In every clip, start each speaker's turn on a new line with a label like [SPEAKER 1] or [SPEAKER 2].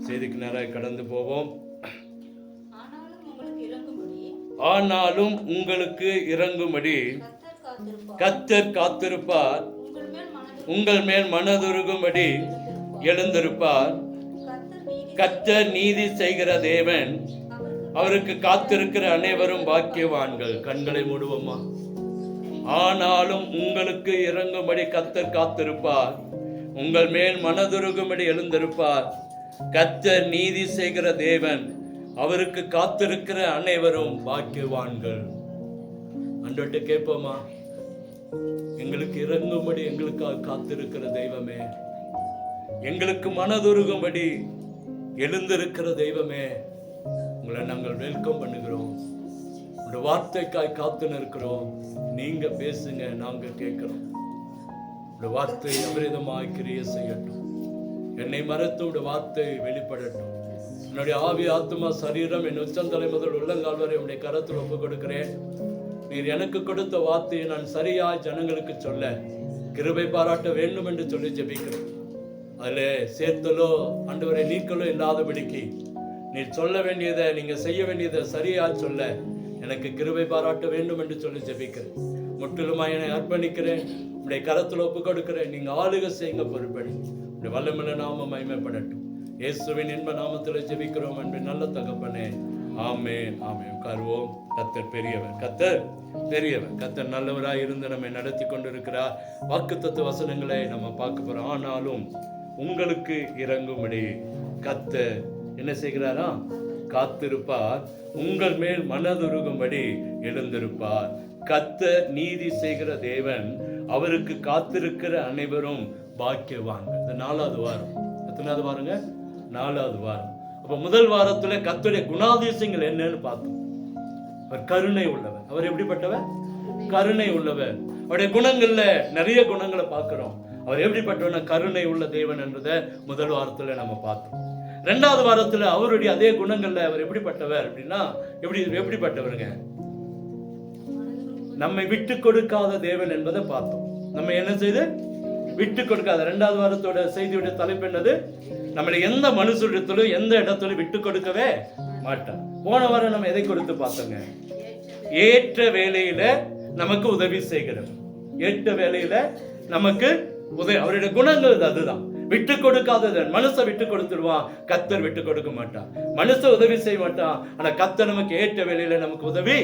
[SPEAKER 1] செய்திக்கு நேராக கடந்து போவோம். ஆனாலும் உங்களுக்கு இறங்கும்படி கர்த்தர் காத்திருப்பார், உங்கள் மேல் மனதுருகும்படி எழுந்திருப்பார். கர்த்தர் நீதி செய்கிற தேவன், அவருக்கு காத்திருக்கிற அனைவரும் பாக்கியவான்கள். கண்களை மூடுவோமா? ஆனாலும் உங்களுக்கு இறங்கும்படி கர்த்தர் காத்திருப்பார், உங்கள் மேல் மனதுருகும்படி எழுந்திருப்பார். கர்த்தர் நீதி செய்கிற தேவன், அவருக்கு காத்திருக்கிற அனைவரும் பாக்கியவான்கள். அன்றோட்டு கேட்போமா? எங்களுக்கு இறங்கும்படி எங்களுக்காக காத்திருக்கிற தெய்வமே, எங்களுக்கு மனதுருகும்படி எழுந்திருக்கிற தெய்வமே, உங்களை நாங்கள் வெல்கம் பண்ணுகிறோம். உங்களுடைய வார்த்தைக்காய் காத்து நிற்கிறோம். நீங்க பேசுங்க, நாங்க கேட்கிறோம். உங்களுடைய வார்த்தை அபரிதமாய் கிரியை செய்யட்டும். என்னை மறைத்து உடைய வார்த்தை வெளிப்படட்டும். என்னுடைய ஆவி, ஆத்மா, சரீரம், என் உச்சந்தலை முதல் உள்ளங்கால் வரை உடைய கரத்தில் ஒப்புக் கொடுக்கிறேன். நீர் எனக்கு கொடுத்த வார்த்தையை நான் சரியாய் ஜனங்களுக்கு சொல்ல கிருபை பாராட்ட வேண்டும் என்று சொல்லி ஜெபிக்கிறேன். அதில் சேர்த்தலோ ஆண்டவரை நீக்கலோ இல்லாதபடிக்கு நீர் சொல்ல வேண்டியதை, நீங்க செய்ய வேண்டியதை சரியா சொல்ல எனக்கு கிருபை பாராட்ட வேண்டும் என்று சொல்லி ஜெபிக்கிறேன். முற்றிலுமாய் என்னை அர்ப்பணிக்கிறேன். உடைய கரத்தில் ஒப்புக் கொடுக்கிறேன். நீங்க ஆளுகை செய்யுங்க, பொறுப்படி. உடைய வல்லமையுள்ள நாமம் மகிமைப்படட்டும். இயேசுவின் இன்ப நாமத்தில் ஜெபிக்கிறோம் அன்பின் நல்ல தகப்பனே, ஆமென், ஆமென். உட்காருவோம். கர்த்தர் பெரியவர், கர்த்தர் பெரியவர், கர்த்தர் நல்லவராய் இருந்து நம்மை நடத்தி கொண்டிருக்கிறார். வாக்குத்தத்த வசனங்களை நம்ம பார்க்க போறோம். ஆனாலும் உங்களுக்கு இறங்கும்படி கர்த்தர் என்ன செய்கிறாரா? காத்திருப்பார், உங்கள் மேல் மனதுருகும்படி எழுந்திருப்பார். கர்த்தர் நீதி செய்கிற தேவன், அவருக்கு காத்திருக்கிற அனைவரும் பாக்கியவான்கள். இந்த 4வது வாரம். எத்தனாவது வாரங்க? 4வது வாரம். அப்ப முதல் வாரத்துல கர்த்தருடைய குணாதிசயங்கள் என்னன்னு பார்த்தோம். அவர் கருணை உள்ளவர். அவர் எப்படிப்பட்டவர்? கருணை உள்ளவர். அவருடைய குணங்கள்ல நிறைய குணங்களை பார்க்கிறோம். அவர் எப்படிப்பட்டவர்? கருணை உள்ள தேவன் என்றதை முதல் வாரத்துல நம்ம பார்த்தோம். 2வது வாரத்துல அவருடைய அதே குணங்கள்ல அவர் எப்படிப்பட்டவர் அப்படின்னா, எப்படிப்பட்டவருங்க? நம்மை விட்டு கொடுக்காத தேவன் என்பதை பார்த்தோம். நம்ம என்ன செய்து விட்டு கொடுக்காத. 2வது வாரத்தோட செய்தியோட தலைப்பு என்னது? நம்மளை எந்த மனுஷரிடத்திலும் எந்த இடத்திலும் விட்டு கொடுக்கவே மாட்டார். போன வாரம் நம்ம எதை கொடுத்து பார்த்தோங்க? ஏற்ற வேலையில நமக்கு உதவி செய்கிறவர். ஏற்ற வேலையில நமக்கு உதவி. அவருடைய குணங்கள் அதுதான். விட்டு கொடுக்காதது. மனுஷன் விட்டு கொடுத்துருவான், கர்த்தர் விட்டு கொடுக்க மாட்டான். மனுஷன் உதவி செய்ய மாட்டான், ஆனா கர்த்தர் நமக்கு ஏற்ற வேலையில நமக்கு உதவி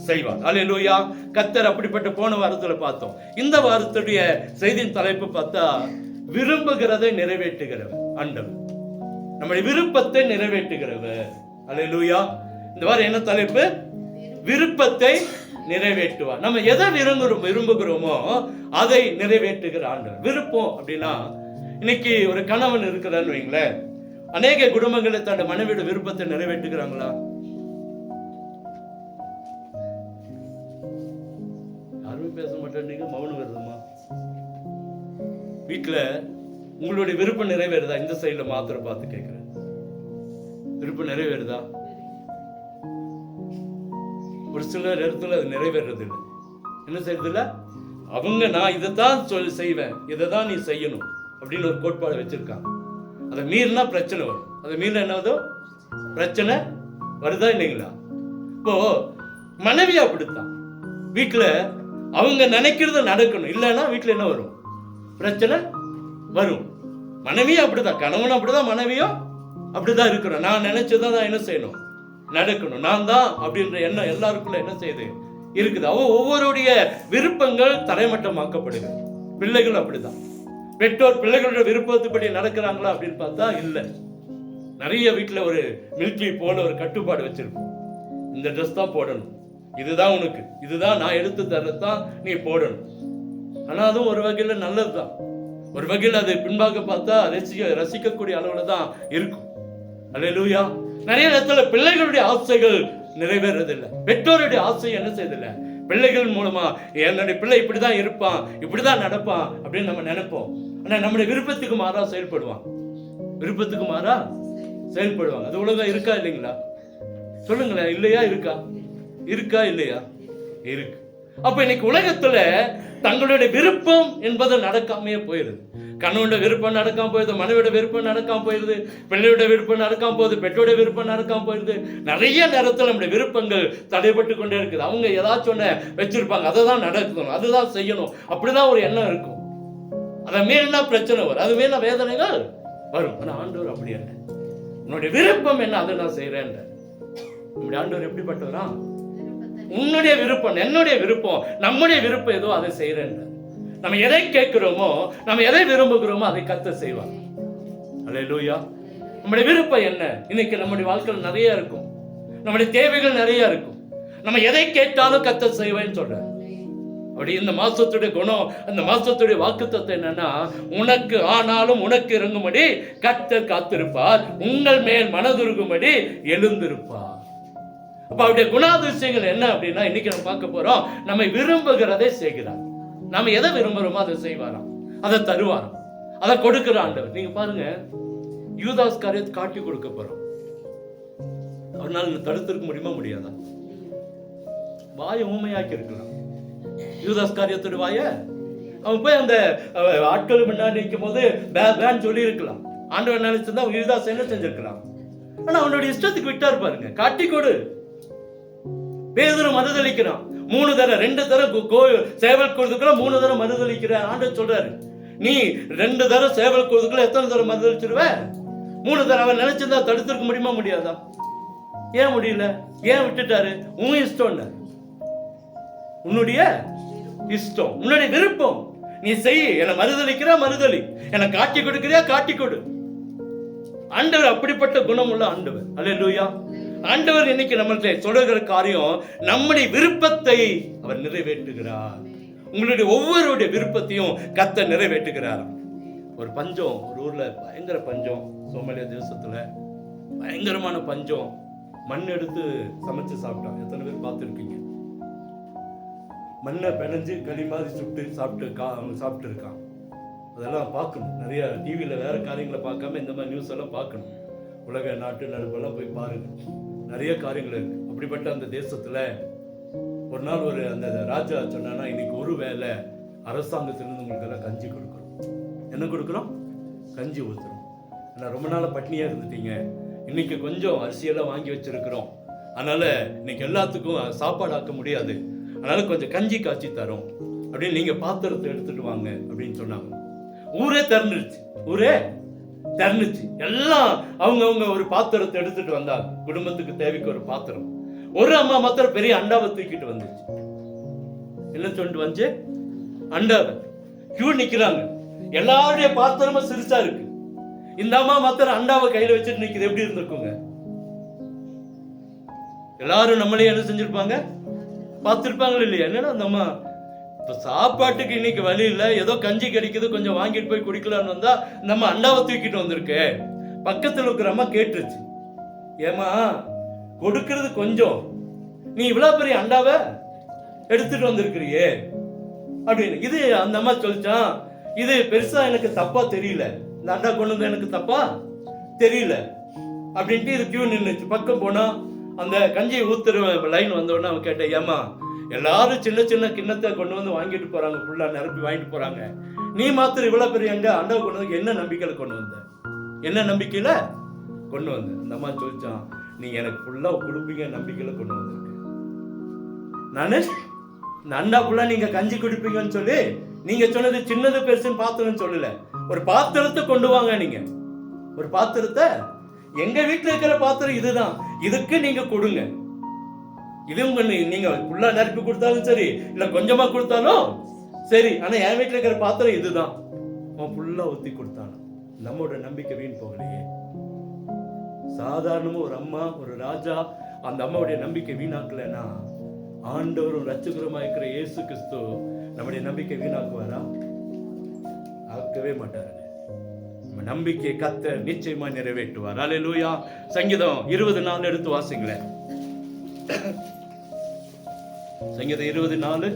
[SPEAKER 1] செய்வார். அல்லேலூயா. கர்த்தர் அப்படிப்பட்ட போன வாரத்துல பார்த்தோம். இந்த வாரத்துடைய செய்தியின் தலைப்பு பார்த்தா, விரும்புகிறதை நிறைவேற்றுகிறவர் ஆண்டவர். நம்முடைய விருப்பத்தை நிறைவேற்றுகிறவர். அல்லேலூயா. இந்த வாரம் என்ன தலைப்பு? விருப்பத்தை நிறைவேற்றுவார். நம்ம எதை விரும்புகிறோமோ அதை நிறைவேற்றுகிற ஆண்டவர். விருப்பம் அப்படின்னா, இன்னைக்கு ஒரு கணவன் இருக்கிறான்னு வைங்களேன், அநேக குடும்பங்களை தன் மனைவியோட விருப்பத்தை நிறைவேற்றுகிறாங்களா? யாருமே பேச மாட்டேன், மௌனம் வருதுமா? வீட்டுல உங்களுடைய விருப்பம் நிறைவேறுதா? இந்த சைடுல மாத்திரம் பார்த்து கேட்கிறேன். விருப்பம் நிறைவேறுதா? ஒரு சில இடத்துல அது நிறைவேறது இல்லை. என்ன செய்யறது இல்லை? அவங்க நான் இதைத்தான் செய்வேன், இதை தான் நீ செய்யணும் அப்படின்னு ஒரு கோட்பாடு வச்சிருக்காங்க. அதை மீறினா பிரச்சனை வரும். அதை மீறினா என்னதோ பிரச்சனை வருதா இல்லைங்களா? இப்போ மனைவி அப்படித்தான். வீட்டுல அவங்க நினைக்கிறது நடக்கணும், இல்லைன்னா வீட்டுல என்ன வரும்? பிரச்சனை வரும். மனைவியும் அப்படிதான், கணவனும் அப்படிதான், மனைவியும் அப்படிதான் இருக்கிறோம். நான் நினைச்சதான் நான் என்ன செய்யணும்? நடக்கணும். நான் தான் அப்படின்ற எண்ணம் எல்லாருக்குள்ள என்ன செய்யுது? இருக்குது. ஒவ்வொருடைய விருப்பங்கள் தரைமட்டமாக்கப்படுகிறது. பிள்ளைகள் அப்படிதான். பெற்றோர் பிள்ளைகளோட விருப்பத்துப்படி நடக்கிறாங்களா அப்படின்னு பார்த்தா இல்ல. நிறைய வீட்டுல ஒரு மிலிட்ரி போல ஒரு கட்டுப்பாடு வச்சிருப்போம். இந்த ட்ரெஸ் தான் போடணும், இதுதான் உனக்கு, இதுதான் நான் எடுத்து தரதான் நீ போடணும். ஆனா அதுவும் ஒரு வகையில நல்லதுதான். ஒரு வகையில் அது பின்பாக பார்த்தா ரசிக்கக்கூடிய அளவுல தான் இருக்கும். அல்லேலூயா. நிறைய இடத்துல பிள்ளைகளுடைய ஆசைகள் நிறைவேறதில்லை. பெற்றோருடைய ஆசை என்ன செய்யதில்லை? பிள்ளைகள் மூலமா என்னுடைய பிள்ளை இப்படிதான் இருப்பான், இப்படிதான் நடப்பான் அப்படின்னு நம்ம நினைப்போம். ஆனா நம்முடைய விருப்பத்துக்கு மாறா செயல்படுவான். விருப்பத்துக்கு மாறா செயல்படுவாங்க. அது உலகம் இருக்கா இல்லைங்களா? சொல்லுங்களேன். இல்லையா? இருக்கா? இருக்கா இல்லையா? இருக்கு. அப்ப இன்னைக்கு உலகத்துல தங்களுடைய விருப்பம் என்பது நடக்காமையே போயிருது. கணவனோட விருப்பம் நடக்காம போயிருது, மனைவியோட விருப்பம் நடக்காம போயிருது, பிள்ளையோட விருப்பம் நடக்காம போகுது, பெற்றோட விருப்பம் நடக்காம போயிருது. நிறைய நேரத்தில் நம்முடைய விருப்பங்கள் தடைபட்டு கொண்டே இருக்குது. அவங்க ஏதாச்சும் ஒன்று வச்சிருப்பாங்க, அதை தான் நடக்கணும், அதுதான் செய்யணும், அப்படிதான் ஒரு எண்ணம் இருக்கும். அதை மீறினா பிரச்சனை வரும், அது மீறின வேதனைகள் வரும். ஆனால் ஆண்டவர் அப்படி இல்லை. உன்னுடைய விருப்பம் என்ன, அதை நான் செய்யறேன். நம்முடைய ஆண்டவர் எப்படிப்பட்டவரா? உன்னுடைய விருப்பம் என்னுடைய விருப்பம், நம்முடைய விருப்பம் ஏதோ அதை செய்யறேன். நம்ம எதை கேட்கிறோமோ, நம்ம எதை விரும்புகிறோமோ அதை கர்த்தர் செய்வார். அல்லேலூயா. நம்முடைய விருப்பம் என்ன? இன்னைக்கு நம்முடைய வாழ்க்கையில் நிறைய இருக்கும், நம்முடைய தேவைகள் நிறைய இருக்கும். நம்ம எதை கேட்டாலும் கர்த்தர் செய்வேன்னு சொல்ற. அப்படி இந்த மாசத்துடைய குணம், அந்த மாசத்துடைய வாக்குத்தத்தம் என்னன்னா, உனக்கு ஆனாலும் உனக்கு இறங்கும்படி கர்த்தர் காத்திருப்பார், உங்கள் மேல் மனதுருகும்படி எழுந்திருப்பார். அப்ப அவருடைய குணாதிசயங்கள் என்ன அப்படின்னா, இன்னைக்கு நம்ம பார்க்க போறோம். நம்ம விரும்புகிறதை செய்கிறார். நாம எதை விரும்புறோமோ அதை செய்வாராம், அதை தருவாராம், அதை கொடுக்கிற ஆண்டவர். நீங்க பாருங்க, யூதாஸ் காரியத்தை காட்டி கொடுக்க போறோம். அவனால தடுத்திருக்க முடியுமா? முடியாதா? வாயை ஊமையாக்கி இருக்கலாம் யூதாஸ் காரியத்தோட வாய. அவன் போய் அந்த ஆட்கள் முன்னாடி நிற்கும் போது வேன் சொல்லி இருக்கலாம். ஆண்டவர் நினைச்சிருந்தா அவன் யூதாஸ் என்ன செஞ்சிருக்கலாம். ஆனா அவனுடைய இஷ்டத்துக்கு விட்டாரு பாருங்க. காட்டி கொடு. பேதுரு மறுதளிக்கிறான் 3 தடவை, 2 தடவை சேவல் கொடுத்துக்குள்ள 3 தடவை மறுதளிக்கிற ஆண்டவர் சொல்றாரு. நீ 2 தடவை சேவல் கொடுத்துக்குள்ள எத்தனை தடவை மறுதளிச்சிருவ? 3 தடவை. அவன் நினைச்சிருந்தா தடுத்திருக்க முடியுமா? முடியாதா? ஏன் முடியல? ஏன் விட்டுட்டாரு? உன் இஷ்டம், உன்னுடைய இஷ்டம், உன்னுடைய விருப்பம். நீ செய். என்னை மறுதளிக்கிற மறுதளி, என்னை காட்டி கொடுக்கிறியா காட்டி கொடு. ஆண்டவர் அப்படிப்பட்ட குணம் உள்ள ஆண்டவர். அல்லேலூயா. ஆண்டவர் இன்னைக்கு நம்மளுக்கு சொல்லுகிற காரியம், நம்முடைய விருப்பத்தை அவர் நிறைவேற்றுகிறார். உங்களுடைய ஒவ்வொருடைய விருப்பத்தையும் கர்த்தர் நிறைவேற்றுகிறார். ஒரு பஞ்சம், ஒரு ஊர்ல பயங்கர பஞ்சம், சோமாலியா தேசத்துல பயங்கரமான பஞ்சம். மண் எடுத்து சமைச்சு சாப்பிட்டான். எத்தனை பேர் பார்த்துருக்கீங்க? மண்ணை பிணைஞ்சு களி மாதிரி சுட்டு சாப்பிட்டு இருக்கான். அதெல்லாம் பார்க்கணும். நிறைய டிவியில் வேற காரியங்களை பார்க்காம இந்த மாதிரி நியூஸ் எல்லாம் பார்க்கணும். உலக நாட்டு நடப்பெல்லாம் போய் பாருங்க, நிறைய காரியங்கள் இருக்கு. அப்படிப்பட்ட அந்த தேசத்துல ஒரு நாள் அந்த ராஜா சொன்னானா, இன்னைக்கு ஒரு வேளை அரசாங்கத்திலிருந்து உங்களுக்கு எல்லாம் கஞ்சி கொடுக்குறோம். என்ன கொடுக்குறோம்? கஞ்சி ஊற்றுறோம். ஏன்னா ரொம்ப நாள் பட்னியா இருந்துட்டீங்க, இன்னைக்கு கொஞ்சம் அரிசியெல்லாம் வாங்கி வச்சிருக்கிறோம், அதனால இன்னைக்கு எல்லாத்துக்கும் சாப்பாடு ஆக்க முடியாது, அதனால கொஞ்சம் கஞ்சி காய்ச்சி தரோம் அப்படின்னு நீங்க பாத்திரத்தை எடுத்துட்டு வாங்க அப்படின்னு சொன்னாங்க. ஊரே திறந்துருச்சு. எல்லாம் அவங்க ஒரு பாத்திரத்தை எடுத்துட்டு வந்தாங்க. குடும்பத்துக்கு தேவைக்கு ஒரு பாத்திரம். ஒரு அம்மா மாத்திரம் பெரிய அண்டாவை தூக்கிட்டு வந்துச்சு. என்ன சொல்லிட்டு வந்து? அண்டாவை. கியூ நிக்கிறாங்க. எல்லாருடைய பாத்திரமும் சிரிச்சா இருக்கு. இந்த அம்மா மாத்திரம் அண்டாவை கையில வச்சுட்டு நிக்குது. எப்படி இருந்திருக்குங்க? எல்லாரும் நம்மளே என்ன செஞ்சிருப்பாங்க? பார்த்திருப்பாங்க இல்லையா? என்னன்னா அந்த அம்மா இப்ப சாப்பாட்டுக்கு இன்னைக்கு வழி இல்லை, ஏதோ கஞ்சி கிடைக்குது, கொஞ்சம் வாங்கிட்டு போய் குடிக்கலான்னு வந்தா நம்ம அண்டாவை தூக்கிட்டு வந்திருக்கு. பக்கத்தில் இருக்கிற அம்மா கேட்டுருச்சு, ஏமா கொடுக்கறது கொஞ்சம், நீ இவ்வளவு பெரிய அண்டாவை எடுத்துட்டு வந்திருக்கிறியே அப்படின்னு. இது அந்த அம்மா சொல்லிச்சான், இது பெருசா எனக்கு தப்பா தெரியல, இந்த அண்டா கொண்டு வந்து எனக்கு தப்பா தெரியல அப்படின்ட்டு இது கியூ நின்றுச்சு. பக்கம் போனா அந்த கஞ்சியை ஊத்துற லைன் வந்தோடனே அவன் கேட்டேன், ஏமா எல்லாரும் சின்ன சின்ன கிண்ணத்தை கொண்டு வந்து வாங்கிட்டு போறாங்க, ஃபுல்லா நிரப்பி வாங்கிட்டு போறாங்க, நீ மாத்திரம் இவ்வளவு பெரிய அண்டாவை கொண்டு வந்து என்ன நம்பிக்கையில கொண்டு வந்த? என்ன நம்பிக்கையில கொண்டு வந்த? அந்த அம்மா சொல்லிச்சான், நீங்க எனக்கு ஃபுல்லா கொடுப்பீங்க நம்பிக்கையில கொண்டு வந்திருக்கு. நானு இந்த அண்டா ஃபுல்லா நீங்க கஞ்சி குடிப்பீங்கன்னு சொல்லி நீங்க சொன்னது சின்னது பெருசுன்னு பாத்திரம்னு சொல்லல. ஒரு பாத்திரத்தை கொண்டு வாங்க. நீங்க ஒரு பாத்திரத்தை, எங்க வீட்டுல இருக்கிற பாத்திரம் இதுதான், இதுக்கு நீங்க கொடுங்க. இதுவும் நீங்க ஃபுல்லா நிரப்பி கொடுத்தாலும் சரி, இல்ல கொஞ்சமா கொடுத்தாலும் சரி, ஆனா என் வீட்டுல இருக்கிற பாத்திரம் இதுதான். அவன் ஃபுல்லா ஊத்தி கொடுத்தான். நம்மளோட நம்பிக்கை வீண் போகலையே. சாதாரணமா ஒரு அம்மா, ஒரு ராஜா அந்த அம்மாவுடைய நம்பிக்கை வீணாக்கலன்னா, ஆண்டவரும் ரட்சகருமா இருக்கிற இயேசு கிறிஸ்து நம்முடைய நம்பிக்கை வீணாக்குவாரா? ஆக்கவே மாட்டாரு. நம்ம நம்பிக்கை கர்த்தர் நிச்சயமா நிறைவேற்றுவார். அல்லேலூயா. சங்கீதம் 20:4 எடுத்து வாசிங்களேன். சங்கீதம் 20:4.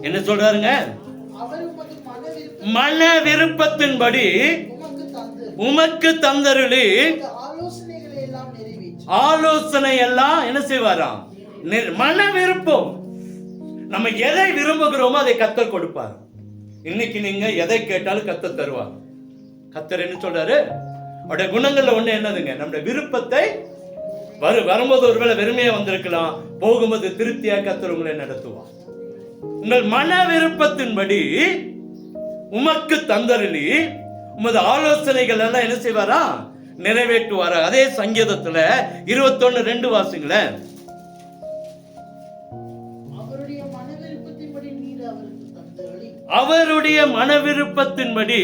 [SPEAKER 1] என்ன சொல்றாருங்க? மன விருப்பத்தின்படி உமக்கு தந்தருளி ஆலோசனை எல்லாம் என்ன செய்வாராம்? மன விருப்பம். நம்ம எதை விரும்புகிறோமோ அதை கர்த்தர் கொடுப்பார். இன்னைக்கு நீங்க எதை கேட்டாலும் கர்த்தர் தருவார். கர்த்தர் என்ன சொல்றாரு? அவருடைய குணங்கள்ல ஒண்ணு என்னதுங்க? நம்முடைய விருப்பத்தை வரும்போது ஒருவேளை வெறுமையா வந்திருக்கலாம், போகும்போது திருப்தியா கர்த்தர் உங்களை நடத்துவார். உங்கள் மன விருப்பத்தின்படி உமக்கு தந்தருளி உமது ஆலோசனைகள் எல்லாம் என்ன செய்வாரா? நிறைவேற்றுவாரா. அதே சங்கீதத்துல 21:2 வாசிங்களேன். அவருடைய மன விருப்பத்தின்படி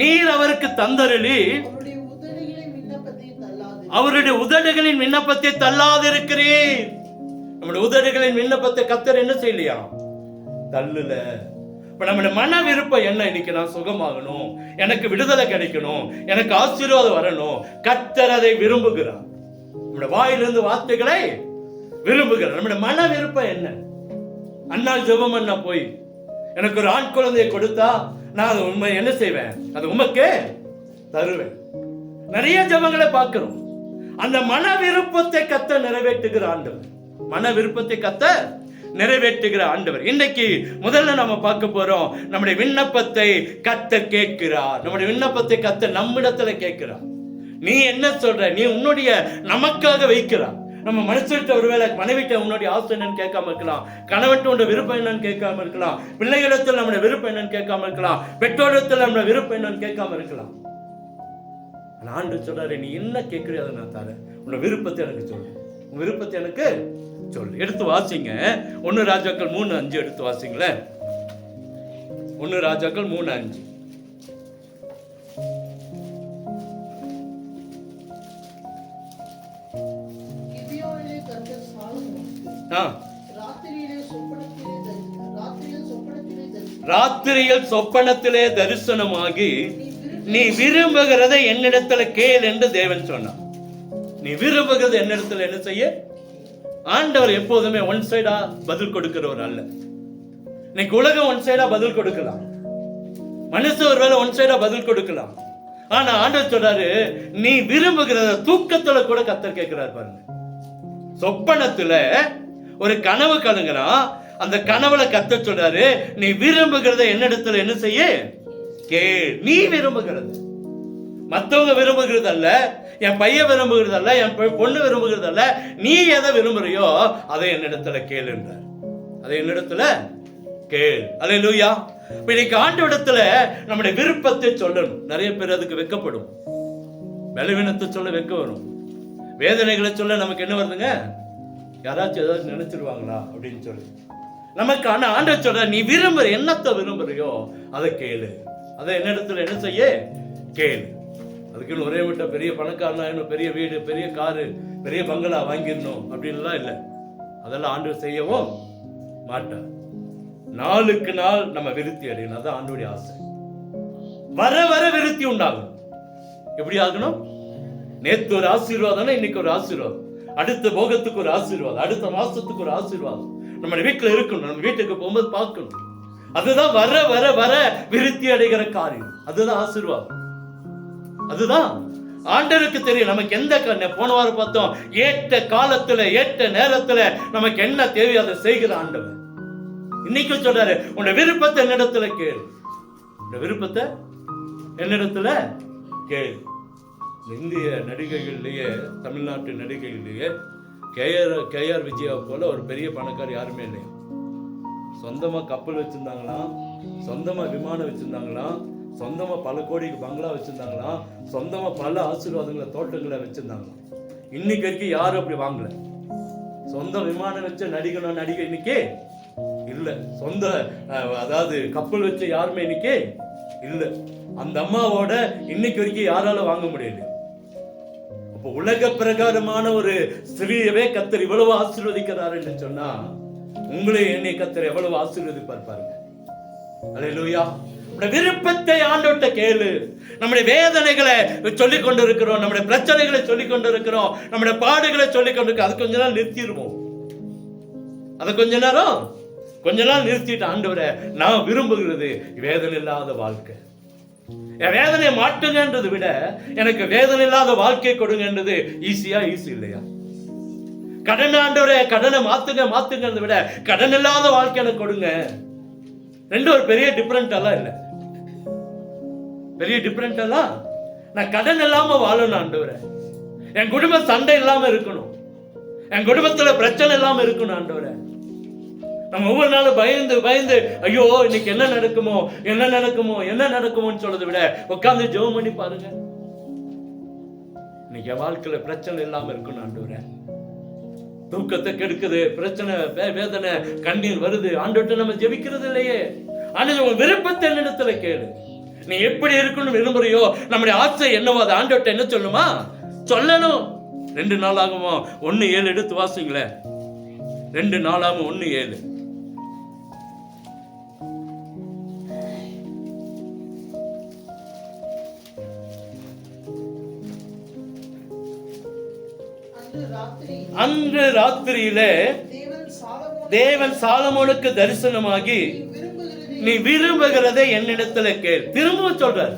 [SPEAKER 1] நீர் அவருக்கு தந்தருளி அவருடைய உதடுகளின் விண்ணப்பத்தை தள்ளாதிருக்கிறீர். நம்முடைய உதடுகளின் விண்ணப்பத்தை கர்த்தர் என்ன செய்யலையா? தள்ளுல. இப்ப நம்முடைய மன விருப்பம் என்ன? இன்னைக்கு நான் சுகமாகணும், எனக்கு விடுதலை கிடைக்கணும், எனக்கு ஆசீர்வாதம் வரணும். கர்த்தர் அதை விரும்புகிறார். நம்முடைய வாயிலிருந்து வார்த்தைகளை விரும்புகிறார். நம்முடைய மன விருப்பம் என்ன? அண்ணால் ஜெபம் பண்ண போய் எனக்கு ஒரு ஆண் குழந்தையை கொடுத்தா நான் அதை உண்மை என்ன செய்வேன்? அது உமக்கே தருவேன். நிறைய ஜெபங்களை பார்க்கிறோம். அந்த மன விருப்பத்தை கர்த்தர் நிறைவேற்றுகிற ஆண்டவர். மன விருப்பத்தை கர்த்தர் நிறைவேற்றுகிற ஆண்டவர். இன்னைக்கு முதல்ல நம்ம பார்க்க போறோம், நம்முடைய விண்ணப்பத்தை கர்த்தர் கேட்கிறார். நம்முடைய விண்ணப்பத்தை கர்த்தர் நம்மிடத்துல கேட்கிறார். நீ என்ன சொல்ற? நீ உன்னுடைய நமக்காக வைக்கிறார். நம்ம மனுஷர்கிட்ட ஒருவேளை மனைவிட்ட உன்னுடைய ஆசை என்னன்னு கேட்காம இருக்கலாம், கணவன்ட்டு உன்னோட விருப்பம் என்னன்னு கேட்காம இருக்கலாம், பிள்ளைகளிடத்தில் நம்முடைய விருப்பம் என்னன்னு கேட்காம இருக்கலாம், பெற்றோரிடத்தில் நம்முடைய விருப்பம் என்னன்னு கேட்காம இருக்கலாம். ஆண்டவர் சொல்றாரு, நீ என்ன கேட்கிறியோ அதை நான் தரேன். உன்னோட விருப்பத்தை எனக்கு சொல்லு, உன் விருப்பத்தை எனக்கு சொல்லு. எடுத்து வாசிங்க 1 ராஜாக்கள் 3:5 எடுத்து வாசிங்களேன். 1 ராஜாக்கள் 3:5. ராத்திரியில் சொப்பனத்திலே தரிசனமாகி நீ விரும்புகிறதை என்னிடத்துல கேள் என்று தேவன் சொன்னார். நீ விரும்புகிறது என்னிடத்துல என்ன செய்ய? ஆண்டவர் எப்போதுமே ஒன் சைடா பதில் கொடுக்கிறவர் அல்ல. இன்னைக்கு உலகம் ஒன் சைடா பதில் கொடுக்கலாம், மனுஷன் ஒருவேளை ஒன் சைடா பதில் கொடுக்கலாம். ஆனா ஆண்டவர் சொல்றாரு, நீ விரும்புகிறத தூக்கத்துல கூட கர்த்தர் கேட்கிறார். பாருங்க, சொப்பனத்துல ஒரு கனவு கலங்குறா, அந்த கனவுல கர்த்தர் சொல்றாரு, நீ விரும்புகிறத என்னிடத்துல என்ன செய்ய கேள். நீ விரும்புகிறது, மற்றவங்க விரும்புகிறது அல்ல, என் பையன் விரும்புகிறது அல்ல, என் பொண்ணு விரும்புகிறது அல்ல, நீ எதை விரும்புறியோ அதை என்னிடத்துல கேளுன்ற. அதை என்னிடத்துல கேள். அல்லேலூயா. இன்னைக்கு ஆண்டவரிடத்துல நம்முடைய விருப்பத்தை சொல்லணும். நிறைய பேர் அதுக்கு வெட்கப்படும். பலவீனத்தை சொல்ல வெட்க வரும், வேதனைகளை சொல்ல நமக்கு என்ன வருதுங்க? யாராச்சும் ஏதாச்சும் நினைச்சிருவாங்களா அப்படின்னு சொல்லி நமக்கு. ஆனா ஆண்டவர் சொல்ற, நீ விரும்புற என்னத்தை விரும்புறியோ அதை கேளு. அதை என்னிடத்துல என்ன செய்ய கேளு. அதுக்குன்னு ஒரே விட்ட பெரிய பணக்காரனா, பெரிய வீடு, பெரிய காரு, பெரிய பங்களா வாங்கிடணும் அப்படின்லாம் இல்லை. அதெல்லாம் ஆண்டவர் செய்யவும் மாட்டார். நாளுக்கு நாள் நம்ம விருத்தி அடையணும். அதான் ஆண்டவருடைய ஆசை. வர வர விருத்தி உண்டாகணும். எப்படி ஆகணும்? நேத்து ஒரு ஆசீர்வாதம், இன்னைக்கு ஒரு ஆசீர்வாதம், அடுத்த போகத்துக்கு ஒரு ஆசீர்வாதம், அடுத்த மாசத்துக்கு ஒரு ஆசீர்வாதம் நம்ம வீட்டுல இருக்கணும். நம்ம வீட்டுக்கு போகும்போது பார்க்கணும். அதுதான் வர வர வர விருத்தி அடைகிற காரியம். அதுதான் ஆசீர்வாதம். அதுதான் ஆண்டவருக்கு தெரியும். நமக்கு எந்த போன வாரம் பார்த்தோம், ஏற்ற காலத்துல ஏற்ற நேரத்துல நமக்கு என்ன தேவையோ அதை செய்கிற ஆண்டவர். இன்னைக்கு சொல்றாரு, உன்னுடைய விருப்பத்தை என்னிடத்துல கேளு. உன்னுடைய விருப்பத்தை என்னிடத்துல கேளு. இந்திய நடிகைகள்லயே, தமிழ்நாட்டு நடிகைகள்லயே கேஆர் விஜயா போல ஒரு பெரிய பணக்காரர் யாருமே இல்லையா. சொந்தமா கப்பல் வச்சிருந்தாங்களாம், சொந்தமா விமானம் வச்சிருந்தாங்களாம், சொந்தமா பல கோடிக்கு பங்களா வச்சிருந்தாங்களாம், சொந்தமா பல ஆசீர்வாதங்களை தோட்டங்களை வச்சிருந்தாங்களாம். இன்னைக்கு வரைக்கும் யாரும் அப்படி வாங்கல. சொந்த விமானம் வச்ச நடிகை இன்னைக்கு இல்ல. சொந்த அதாவது கப்பல் வச்ச யாருமே இன்னைக்கு இல்ல. அந்த அம்மாவோட இன்னைக்கு வரைக்கும் யாரால வாங்க முடியல. அப்ப உலக பிரகாரமான ஒரு ஸ்திரீயவே கர்த்தர் இவ்வளவு ஆசீர்வதிக்கிறார் என்று சொன்னா, உங்களை என்னை கர்த்தர் எவ்வளவு ஆசீர்வதிப்பார் பாருங்க. அல்லேலூயா. விருப்பத்தை ஆண்டவர்ட்ட கேளு. நம்முடைய வேதனைகளை சொல்லிக் கொண்டிருக்கிறோம், நம்முடைய பிரச்சனைகளை சொல்லிக் கொண்டிருக்கிறோம், நம்முடைய பாடுகளை சொல்லிக் கொண்டிருக்கிறோம். அது கொஞ்ச நாள் நிறுத்திடுவோம். அதை கொஞ்ச நாள் நிறுத்திட்டு, ஆண்டவரே நான் விரும்புகிறது வேதனை இல்லாத வாழ்க்கை, என் வேதனையை மாட்டுங்கன்றதை விட எனக்கு வேதனை இல்லாத வாழ்க்கை கொடுங்கன்றது ஈஸி இல்லையா? கடன் ஆண்டவரே கடனை மாத்துங்கன்றதை விட கடன் இல்லாத வாழ்க்கை எனக்கு கொடுங்க. ரெண்டு ஒரு பெரிய டிஃபரெண்ட் எல்லாம் இல்லை. பெரிய டிஃபரெண்ட் எல்லாம் நான் கடன் இல்லாம வாழணும் ஆண்டவரே. என் குடும்ப சண்டை இல்லாம இருக்கணும். என் குடும்பத்துல பிரச்சனை இல்லாம இருக்கணும் ஆண்டவரே. நம்ம ஒவ்வொரு நாளும் பயந்து ஐயோ இன்னைக்கு என்ன நடக்குமோன்னு சொல்றதை விட உட்கார்ந்து ஜெபம் பண்ணி பாருங்க. இன்னைக்கு என் வாழ்க்கையில பிரச்சனை இல்லாம இருக்கணும் ஆண்டவரே. தூக்கத்தை கெடுக்குது பிரச்சனை, வேதனை, கண்ணீர் வருது. ஆண்டவர்கிட்ட நம்ம ஜெபிக்கிறது இல்லையே. ஆனா உன் விருப்பத்தை என்னிடத்துல கேளு. நீ எப்படி இருக்கணும் விரும்புறியோ, நம்முடைய ஆசை என்னவோ அதை ஆண்டவர்கிட்ட என்ன சொல்லுமா சொல்லணும். 2 நாளாகுமோ 1:7 எடுத்து வாசிங்களேன். 2 நாளாகும் 1:7. அன்று ராத்திரியிலே தேவன் சாலமோனுக்கு தரிசனமாகி நீ விரும்புகிறதை என்னிடத்துல கேள். திரும்ப சொல்றார்.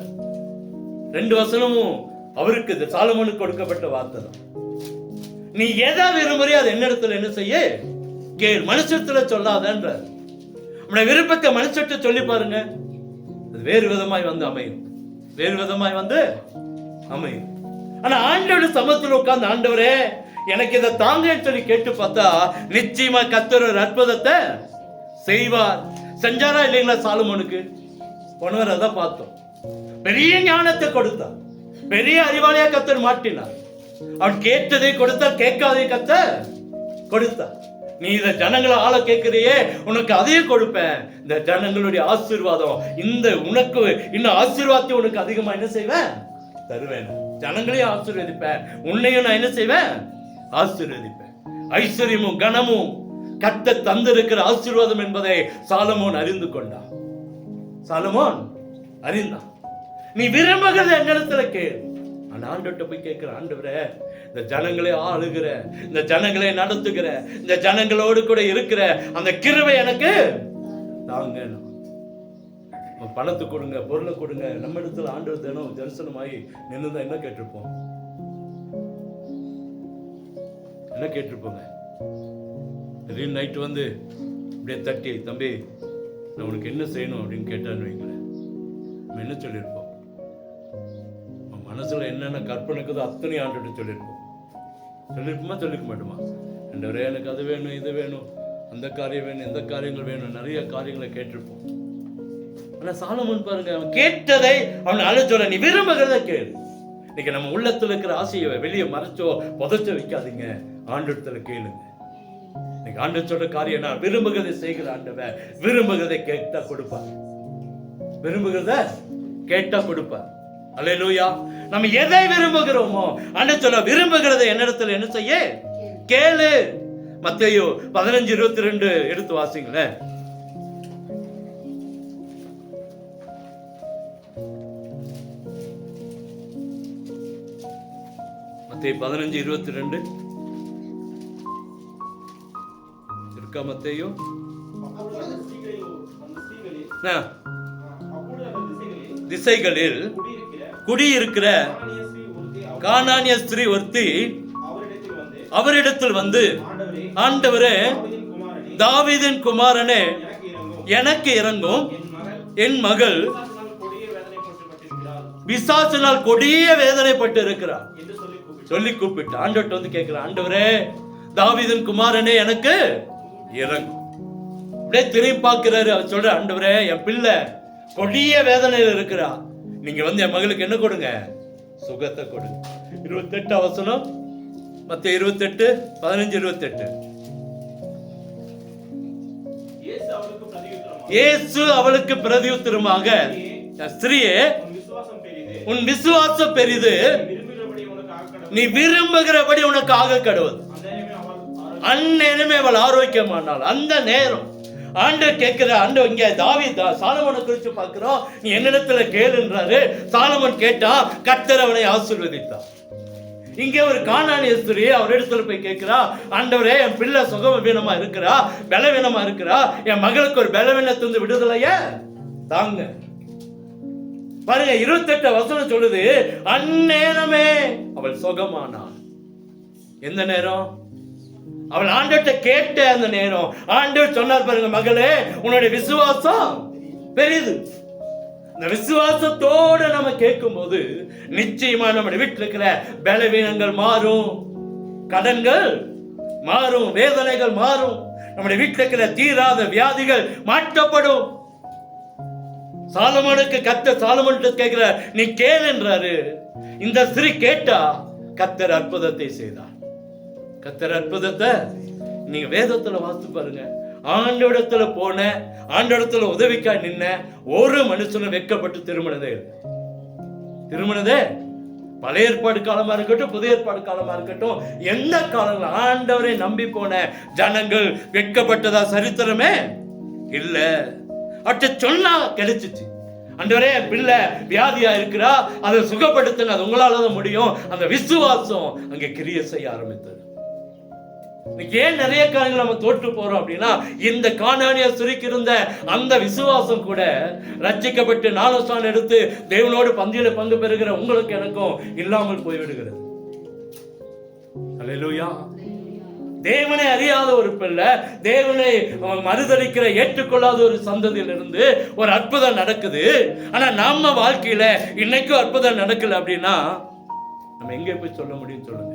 [SPEAKER 1] 2 வசனமும் அவருக்கு சாலமோனுக்கு கொடுக்கப்பட்ட வார்த்தை தான். நீ எதை விரும்புறியோ அது என்னிடத்துல என்ன செய்ய கேள். மனுஷத்துல சொல்லாதன்ற நம்முடைய விருப்பத்தை மனுஷத்தை சொல்லி பாருங்க. வேறு விதமாய் வந்து அமையும். வேறு விதமாய் வந்து அமையும். ஆனா ஆண்டவருடைய சமூகத்தில் உட்கார்ந்து ஆண்டவரே எனக்கு இதை தாங்கன்னு சொல்லி கேட்டு பார்த்தா நிச்சயமா கர்த்தர் ஒரு அற்புதத்தை செய்வார். செஞ்சாரா இல்லைங்களா? சாலமோனுக்கு போனவர் அதான் பார்த்தோம். பெரிய ஞானத்தை கொடுத்தார். பெரிய அறிவாளியா கர்த்தர் மாட்டினார். அவன் கேட்டதை கொடுத்தார், கேட்காதே கர்த்தர் கொடுத்தார். நீ இந்த ஜனங்களை ஆள கேட்கிறியே, உனக்கு அதையும் கொடுப்பேன். இந்த ஜனங்களுடைய ஆசீர்வாதம், இந்த உனக்கு இன்னும் ஆசீர்வாதத்தை உனக்கு அதிகமா என்ன செய்வேன் தருவேன். ஜனங்களையும் ஆசீர்வதிப்பேன், உன்னையும் நான் என்ன செய்வேன் ஆசீர்வதிப்பேன். ஐஸ்வர்யமும் கனமும் கர்த்தர் தந்திருக்கிற ஆசீர்வாதம் என்பதை சாலமோன் அறிந்து கொண்டான். சாலமோன் அறிந்தான். நீ விரும்புகிறத என்னிடத்துல கேள். ஆண்டவர்கிட்ட போய் கேட்கிற, ஆண்டவரே இந்த ஜனங்களே ஆளுகிற, இந்த ஜனங்களை நடத்துகிற, இந்த ஜனங்களோடு கூட இருக்கிற அந்த கிருபை எனக்கு தாங்க. பணத்தை கொடுங்க, பொருளை கொடுங்க. நம்ம இடத்துல ஆண்டவர் தினம் தரிசனமாகி நின்றுதான் என்ன கேட்டிருப்போம்? என்ன கேட்டிருப்போங்க? திடீர்னு நைட்டு வந்து அப்படியே தட்டி, தம்பி நான் உனக்கு என்ன செய்யணும் அப்படின்னு கேட்டான்னு வைங்களேன், நம்ம என்ன சொல்லியிருப்போம்? மனசுல என்னென்ன கற்பனைக்குதோ அத்தனை ஆண்டுட்டு சொல்லியிருப்போம். சொல்லியிருப்போமா? சொல்லிக்க மாட்டோமா? ஆண்டவரே எனக்கு அது வேணும், இது வேணும், அந்த காரியம் வேணும், இந்த காரியங்கள் வேணும், நிறைய காரியங்களை கேட்டிருப்போம். ஆனா சாலமோன் பாருங்க, அவன் கேட்டதை அவன் அழைச்சோட நீ விரும்புகிறத கேளு. இன்னைக்கு நம்ம உள்ளத்துல இருக்கிற ஆசையை வெளியே மறைச்சோ புதைச்சோ வைக்காதீங்க, ஆண்டவரத்துல கேளுங்க. இன்னைக்கு ஆண்டவர் சொல்ற காரியம் நான் விரும்புகிறதை செய்கிற ஆண்டவன் விரும்புகிறதை கேட்டா கொடுப்பார். விரும்புகிறத கேட்டா கொடுப்பார். அல்லேலூயா. நம்ம எதை விரும்புகிறோமோ ஆண்டவர் சொல்ல விரும்புகிறதை என்னிடத்துல என்ன செய்ய கேளு. மத்தேயு 15:22 எடுத்து வாசிங்களேன். மத்தேயு 15:22 இருக்கா? மத்தேயு திசைகளில் குடியிருக்கிற கானானிய ஸ்திரீ ஒருத்தி அவரிடத்தில் வந்து, ஆண்டவரே தாவீதின் குமாரனே எனக்கு இறங்கும், என் மகள் பிசாசினால் கொடிய வேதனைப்பட்டு இருக்கிறார் சொல்லி கூப்பிட்டு ஆண்டவர்கிட்ட வந்து கேட்கிறார், ஆண்டவரே தாவீதின் குமாரனே எனக்கு இறங்கும். அப்படியே திரும்பி பார்க்கிறாரு. அவர் சொல்ற, ஆண்டவரே என் பிள்ளை கொடிய வேதனையில் இருக்கிறா, நீங்க வந்து என் மகளுக்கு என்ன கொடுங்க? சுகத்தை கொடுங்க. 28 வசனம், மத்தேயு 28:15-28. இயேசு அவளுக்கு பிரதியுத்தரமாக, ஸ்திரீயே உன் விசுவாசம் பெரிது, நீ விரும்புகிறபடி உனக்கு ஆக கடவுள். அந்நேரமே அவள் ஆரோக்கியமானாள். அந்த நேரம் ஆண்டவர் கேட்கிற, ஆண்டவர் இங்க தாவீது சாலமோனை குறித்து பார்க்கிறோம், நீ என்னிடத்துல கேளுன்றாரு. சாலமோன் கேட்டா, கர்த்தர் அவனை ஆசீர்வதித்தார். இங்கே ஒரு கானானிய ஸ்திரீ அவர் இடத்துல போய் கேட்கிறா, ஆண்டவரே என் பிள்ளை சுகவீனமா இருக்கிறா, பலவீனமா இருக்கிறா, என் மகளுக்கு ஒரு பலவீனத்திலிருந்து விடுதலைய தாங்க. பாருங்க 28 வசனம் சொல்லுது, அந்நேரமே அவள் சுகமானாள். எந்த நேரம்? அவள் ஆண்டவர்கிட்ட கேட்ட அந்த நேரம். ஆண்டவர் சொன்னார் பாருங்க, மகளே உன்னுடைய விசுவாசம் பெரிது. இந்த விசுவாசத்தோடு நம்ம கேட்கும் போது நிச்சயமா நம்முடைய வீட்டில் இருக்கிற பலவீனங்கள் மாறும், கடன்கள் மாறும், வேதனைகள் மாறும், நம்முடைய வீட்டில் இருக்கிற தீராத வியாதிகள் மாற்றப்படும். சாலமோனுக்கு கர்த்தர் சாலமோன்கிட்ட கேட்கிற, நீ கேள் என்றாரு. இந்த ஸ்திரீ கேட்டா கர்த்தர் அற்புதத்தை செய்தார். கர்த்தர் அற்புதத்தை நீங்க வேதத்துல வாசித்து பாருங்க. ஆண்டவரிடத்துல போன, ஆண்டவரிடத்துல உதவிக்காய் நின்ன ஒரு மனுஷனும் வெட்கப்பட்டு திருமணதே பழைய ஏற்பாடு காலமா இருக்கட்டும், புதிய ஏற்பாடு காலமா இருக்கட்டும், எந்த காலங்கள் ஆண்டவரை நம்பி போன ஜனங்கள் வெட்கப்பட்டதா சரித்திரமே இல்ல. அவற்றை சொன்னா கிடைச்சிச்சு. ஆண்டவரே பிள்ளை வியாதியா இருக்கிறா, அதை சுகப்படுத்துங்க, அது உங்களால தான் முடியும். அந்த விசுவாசம் அங்கே கிரியை செய்ய ஆரம்பித்தது. ஏன் நிறைய காரியங்கள் நம்ம தோற்று போறோம் அப்படின்னா, இந்த கானானிய ஸ்திரீக்கு இருந்த அந்த விசுவாசம் கூட ரட்சிக்கப்பட்டு ஞானஸ்நானம் எடுத்து தேவனோடு பந்தியில பங்கு பெறுகிற உங்களுக்கு எனக்கும் இல்லாமல் போய்விடுகிறது. அல்லேலூயா. தேவனை அறியாத ஒரு பிள்ளை, தேவனை மறுதலிக்கிற ஏற்றுக்கொள்ளாத ஒரு சந்ததியிலிருந்து ஒரு அற்புதம் நடக்குது. ஆனா நம்ம வாழ்க்கையில இன்னைக்கும் அற்புதம் நடக்கல அப்படின்னா நம்ம எங்கே போய் சொல்ல முடியும்? சொல்லுங்க.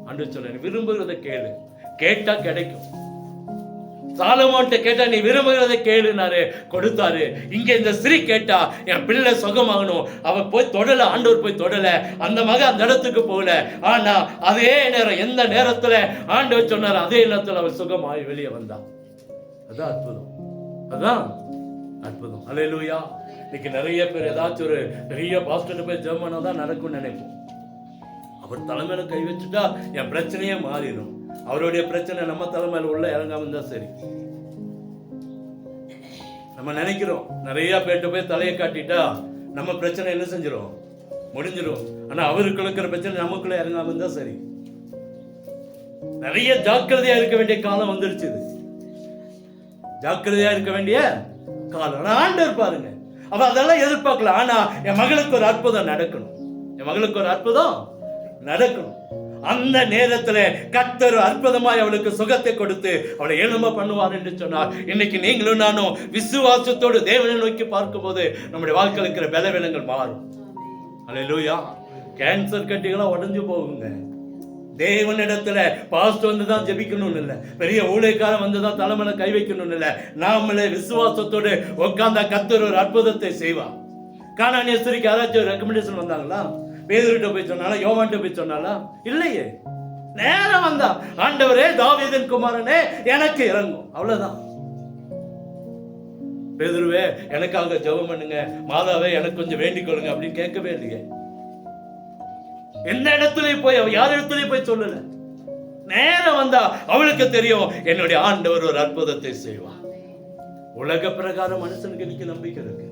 [SPEAKER 1] ஆண்டவர் சொல்ல, விரும்புகிறத கேளு, கேட்டா கிடைக்கும். சாலமோன்ட்ட கேட்டா நீ விரும்புகிறத கேளுனாரு, கொடுத்தாரு. இங்க இந்த ஸ்திரீ கேட்டா என் பிள்ளை சுகமாகணும், அவ போய் தொடல, ஆண்டவர் போய் தொடல, அந்த மகன் அந்த இடத்துக்கு போகல. ஆனா அதே நேரம், எந்த நேரத்துல ஆண்டவர் சொன்னார், அதே நேரத்துல அவள் சுகமாகி வெளியே வந்தா. அதான் அற்புதம், அதான் அற்புதம். அல்லேலூயா. இன்னைக்கு நிறைய பேர் ஏதாச்சும் ஒரு பெரிய பாஸ்டர் போய் ஜெர்மனா தான் நடக்கும்னு நினைப்போம். அவர் தலைமையில கை வச்சுட்டா என் பிரச்சனையே மாறிடும். அவருடைய பிரச்சனை நம்ம தலைமையில உள்ள இறங்காம இருந்தா சரி. நம்ம நினைக்கிறோம் நிறைய பேர்ட்ட போய் தலையை காட்டிட்டா நம்ம பிரச்சனை என்ன செஞ்சிடும்? முடிஞ்சிடும். ஆனா அவருக்குள்ள இருக்கிற பிரச்சனை நமக்குள்ள இறங்காம இருந்தா சரி. நிறைய ஜாக்கிரதையா இருக்க வேண்டிய காலம் வந்துருச்சு. ஜாக்கிரதையா இருக்க வேண்டிய காலம். ஆனா ஆண்டவர் பாருங்க, அவ அதெல்லாம் எதிர்பார்க்கல. ஆனா என் மகளுக்கு ஒரு அற்புதம் நடக்கணும், என் மகளுக்கு ஒரு அற்புதம் நடக்கணும். அந்த நேரத்தில் கர்த்தர் அற்புதமாய் அவளுக்கு சுகத்தை கொடுத்து அவளை எழும்ப பண்ணுவார் என்று சொன்னார். இன்னைக்கு நீங்களும் நானும் விசுவாசத்தோடு தேவனை நோக்கி பார்க்கும் போது நம்முடைய வாழ்க்கையில் இருக்கிற பலவீனங்கள் மாறும். அல்லேலூயா. கேன்சர் கட்டிகளா உடஞ்சு போகுங்க. தேவனிடத்துல பாஸ்ட் வந்துதான் ஜெபிக்கணும்னு இல்லை, பெரிய ஊழியக்காரன் வந்துதான் தலைமையில கை வைக்கணும்னு இல்லை. நாமளே விசுவாசத்தோடு உட்கார்ந்தா கர்த்தர் ஒரு அற்புதத்தை செய்வார். கானானிய ஸ்திரீக்கு யாராச்சும் ரெக்கமெண்டேஷன் வந்தாங்களா? பேதுருட்ட போய் சொன்னாலா? யோவான்ட்ட போய் சொன்னாலா? இல்லையே. நேரம் வந்தா, ஆண்டவரே தாவீதின் குமாரனே எனக்கு இறங்கும், அவ்வளவுதான். பேதுருவே எனக்காக ஜெபம் பண்ணுங்க, மாதாவே எனக்கு கொஞ்சம் வேண்டிக் கொள்ளுங்க அப்படின்னு கேட்கவே இல்லையே. எந்த இடத்துலயும் போய் அவ யார் இடத்துலயும் போய் சொல்லல. நேரம் வந்தா அவளுக்கு தெரியும் என்னுடைய ஆண்டவர் ஒரு அற்புதத்தை செய்வார். உலக பிரகாரம் மனுஷனுக்கு இன்னைக்கு நம்பிக்கை இருக்கு.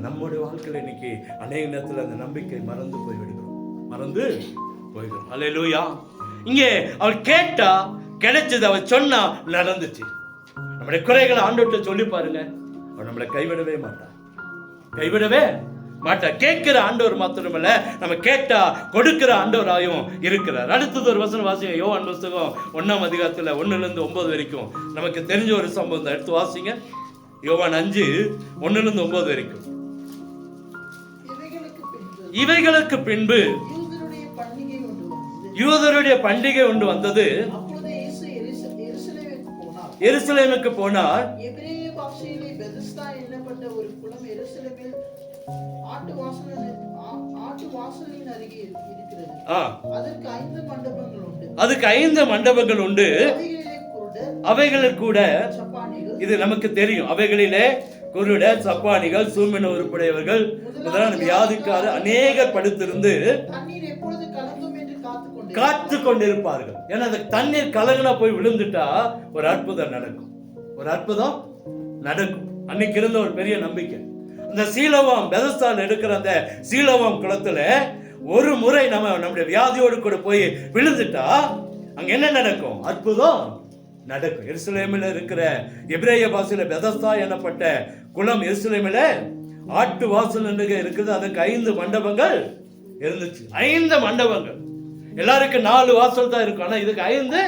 [SPEAKER 1] நம்முடைய வாழ்க்கையில் இன்னைக்கு அநேக நேரத்தில் அந்த நம்பிக்கை மறந்து போய்விடும். அல்லேலூயா. இங்கே அவள் கேட்டா கிடைச்சது, அவள் சொன்னா நடந்துச்சு. நம்முடைய குறைகளை ஆண்டவர்கிட்ட சொல்லி பாருங்க, அவள் நம்மளை கைவிடவே மாட்டா. கேட்கிற ஆண்டவர் மாத்திரமல்ல, நம்ம கேட்டா கொடுக்கிற ஆண்டவராயும் இருக்கிறார். அடுத்தது ஒரு வசனம் வாசிங்க. யோவான் புத்தகம் 1ஆம் அதிகாரத்துல 1-9 வரைக்கும் நமக்கு தெரிஞ்ச ஒரு சம்பவம் எடுத்து வாசிங்க. யோவான் 5:1-9 வரைக்கும். இவைகளுக்கு பின்பு யூதருடைய பண்டிகை ஒன்று வந்தது. எருசலேமுக்கு போனார். அதுக்கு 5 மண்டபங்கள் உண்டு. அவைகளில் கூட, இது நமக்கு தெரியும், அவைகளிலே குருடர், சப்பானிகள், சூமின உறுப்புடையவர்கள் முதலான வியாதிக்காரர் அநேகர் படுத்திருந்து காத்து கொண்டிருப்பார்கள். ஏன்னா அந்த தண்ணீர் கலங்கினா போய் விழுந்துட்டா ஒரு அற்புதம் நடக்கும். அன்னைக்கு இருந்த ஒரு பெரிய நம்பிக்கை. அந்த சீலோவாம் பெதஸ்தால இருக்கிற அந்த சீலோவாம் குளத்துல ஒரு முறை நம்முடைய வியாதியோடு கூட போய் விழுந்துட்டா அங்க என்ன நடக்கும்? அற்புதம் நடக்கும். எருசலேமில் இருக்கிற எபிரேய பாஷையில பெதஸ்தா எனப்பட்ட குளம் எருசலேமில் ஆட்டு வாசல் இருக்குது. அதுக்கு 5 மண்டபங்கள் இருந்துச்சு. 5 மண்டபங்கள். எல்லாருக்கும் 4 வாசல் தான் இருக்கும். ஆனா இதுக்கு 5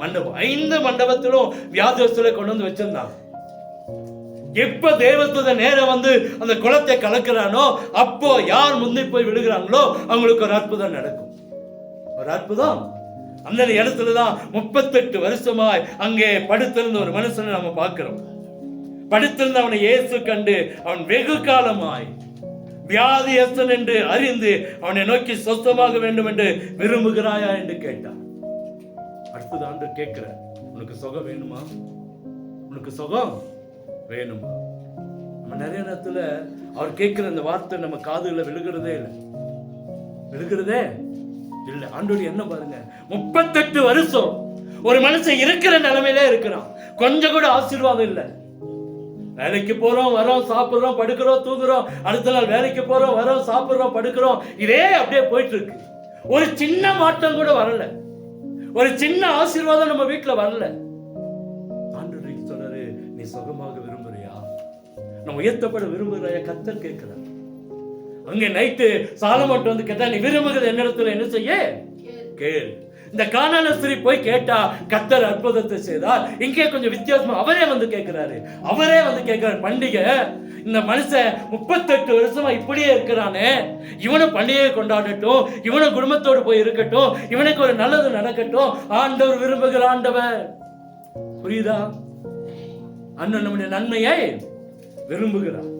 [SPEAKER 1] மண்டபம். 5 மண்டபத்திலும் வியாதியஸ்தரை கொண்டு வந்து வச்சிருந்தாங்க. எப்ப தேவதூதன் நேரம் வந்து அந்த குளத்தை கலக்கிறானோ அப்போ யார் முந்தி போய் விழுகிறாங்களோ அவங்களுக்கு ஒரு அற்புதம் நடக்கும். ஒரு அற்புதம். அந்த இடத்துலதான் 38 வருஷமாய் அங்கே படுத்திருந்த ஒரு மனுஷனை நம்ம பார்க்கிறோம். படுத்திருந்த அவனை இயேசு கண்டு அவன் வெகு காலமாய் வியாதியஸ்தன் என்று அறிந்து அவனை நோக்கி சொஸ்தமாக வேண்டும் என்று விரும்புகிறாயா என்று கேட்டான். அடுத்தது ஆண்டவர் கேட்கிற, உனக்கு சுகம் வேணுமா? உனக்கு சுகம் வேணுமா? நம்ம நிறைய நேரத்துல அவர் கேட்கிற அந்த வார்த்தை நம்ம காதுல விழுகிறதே இல்லை. ஆண்டவர் என்ன பாருங்க, 38 வருஷம் ஒரு மனுஷன் இருக்கிற நிலைமையிலே இருக்கிறான். கொஞ்சம் கூட ஆசீர்வாதம் இல்லை. வேலைக்கு போறோம், வரோம், சாப்பிடுறோம், படுக்கிறோம், தூங்குறோம். அடுத்த நாள் வேலைக்கு போறோம், வரோம், சாப்பிடுறோம், படுக்கிறோம். இதே அப்படியே போயிட்டு இருக்கு. ஒரு சின்ன மாற்றம் கூட வரல. ஒரு சின்ன ஆசீர்வாதம் நம்ம வீட்டுல வரல. ஆண்டவர் சொல்றாரு, நீ சுகமாக விரும்புறியா? நான் உயர்த்தப்பட விரும்புறியா? கர்த்தர் கேட்கிறார். அங்கே நைட்டு சாலமோன் வந்து கேட்டா, நீ விரும்புகிறது என்னிடத்துல என்ன செய்ய கேள். இந்த கானான ஸ்திரீ போய் கேட்டா கர்த்தர் அற்புதத்தை செய்தார். இங்கே கொஞ்சம் வித்தியாசமா அவரே வந்து கேட்கிறாரு. பண்டிகை, இந்த மனுஷன் 38 வருஷமா இப்படியே இருக்கிறானே, இவனும் பண்டிகையை கொண்டாடட்டும், இவனும் குடும்பத்தோடு போய் இருக்கட்டும், இவனுக்கு ஒரு நல்லது நடக்கட்டும். ஆண்டவர் விரும்புகிற ஆண்டவர். புரியுதா? அண்ணன் நம்முடைய நன்மையை விரும்புகிறார்.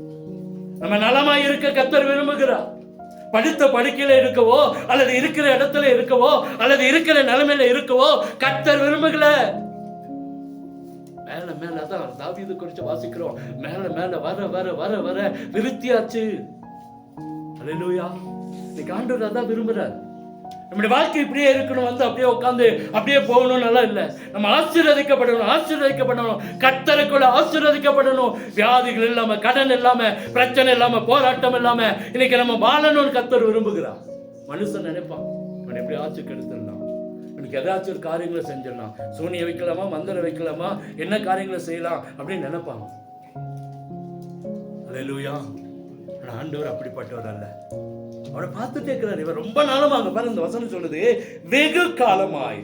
[SPEAKER 1] நம்ம நலமாய் இருக்க கர்த்தர் விரும்புகிறார். படுத்த படுக்கையில இருக்கவோ அல்லது இருக்கிற இடத்துல இருக்கவோ அல்லது இருக்கிற நிலைமையில இருக்கவோ கர்த்தர் விரும்புகல. மேல மேல அதான் தாவீது குறித்து வாசிக்கிறோம். மேல மேல வர வர வர வர விருத்தியாச்சு. அல்லேலூயா. இன்னைக்கு ஆண்டவர் அதான் விரும்புறார். நம்முடைய வாழ்க்கை இப்படியே இருக்கணும், வந்து அப்படியே உட்காந்து அப்படியே போகணும், நல்லா இல்லை. நம்ம ஆசீர்வதிக்கப்படணும், கர்த்தருக்குள்ள ஆசீர்வதிக்கப்படணும். வியாதிகள் இல்லாம, கடன் இல்லாம, பிரச்சனை இல்லாம, போராட்டம் இல்லாம இன்னைக்கு நம்ம வாழணும்னு கர்த்தர் விரும்புகிறார். மனுஷன் நினைப்பான், இவன் எப்படி ஆட்சி கெடுத்துடலாம், இவனுக்கு ஏதாச்சும் ஒரு காரியங்களை செஞ்சிடலாம், சூனிய வைக்கலாமா, மந்திரம் வைக்கலாமா, என்ன காரியங்களை செய்யலாம் அப்படின்னு நினைப்பாங்க. அல்லேலூயா. ஆனா ஆண்டவர் அப்படிப்பட்டவர் அல்ல. அவனை பார்த்துட்டே இருக்கிறார். இவர் ரொம்ப நாளமாக பாருங்க, இந்த வசனம் சொல்லுது, வெகு காலமாய்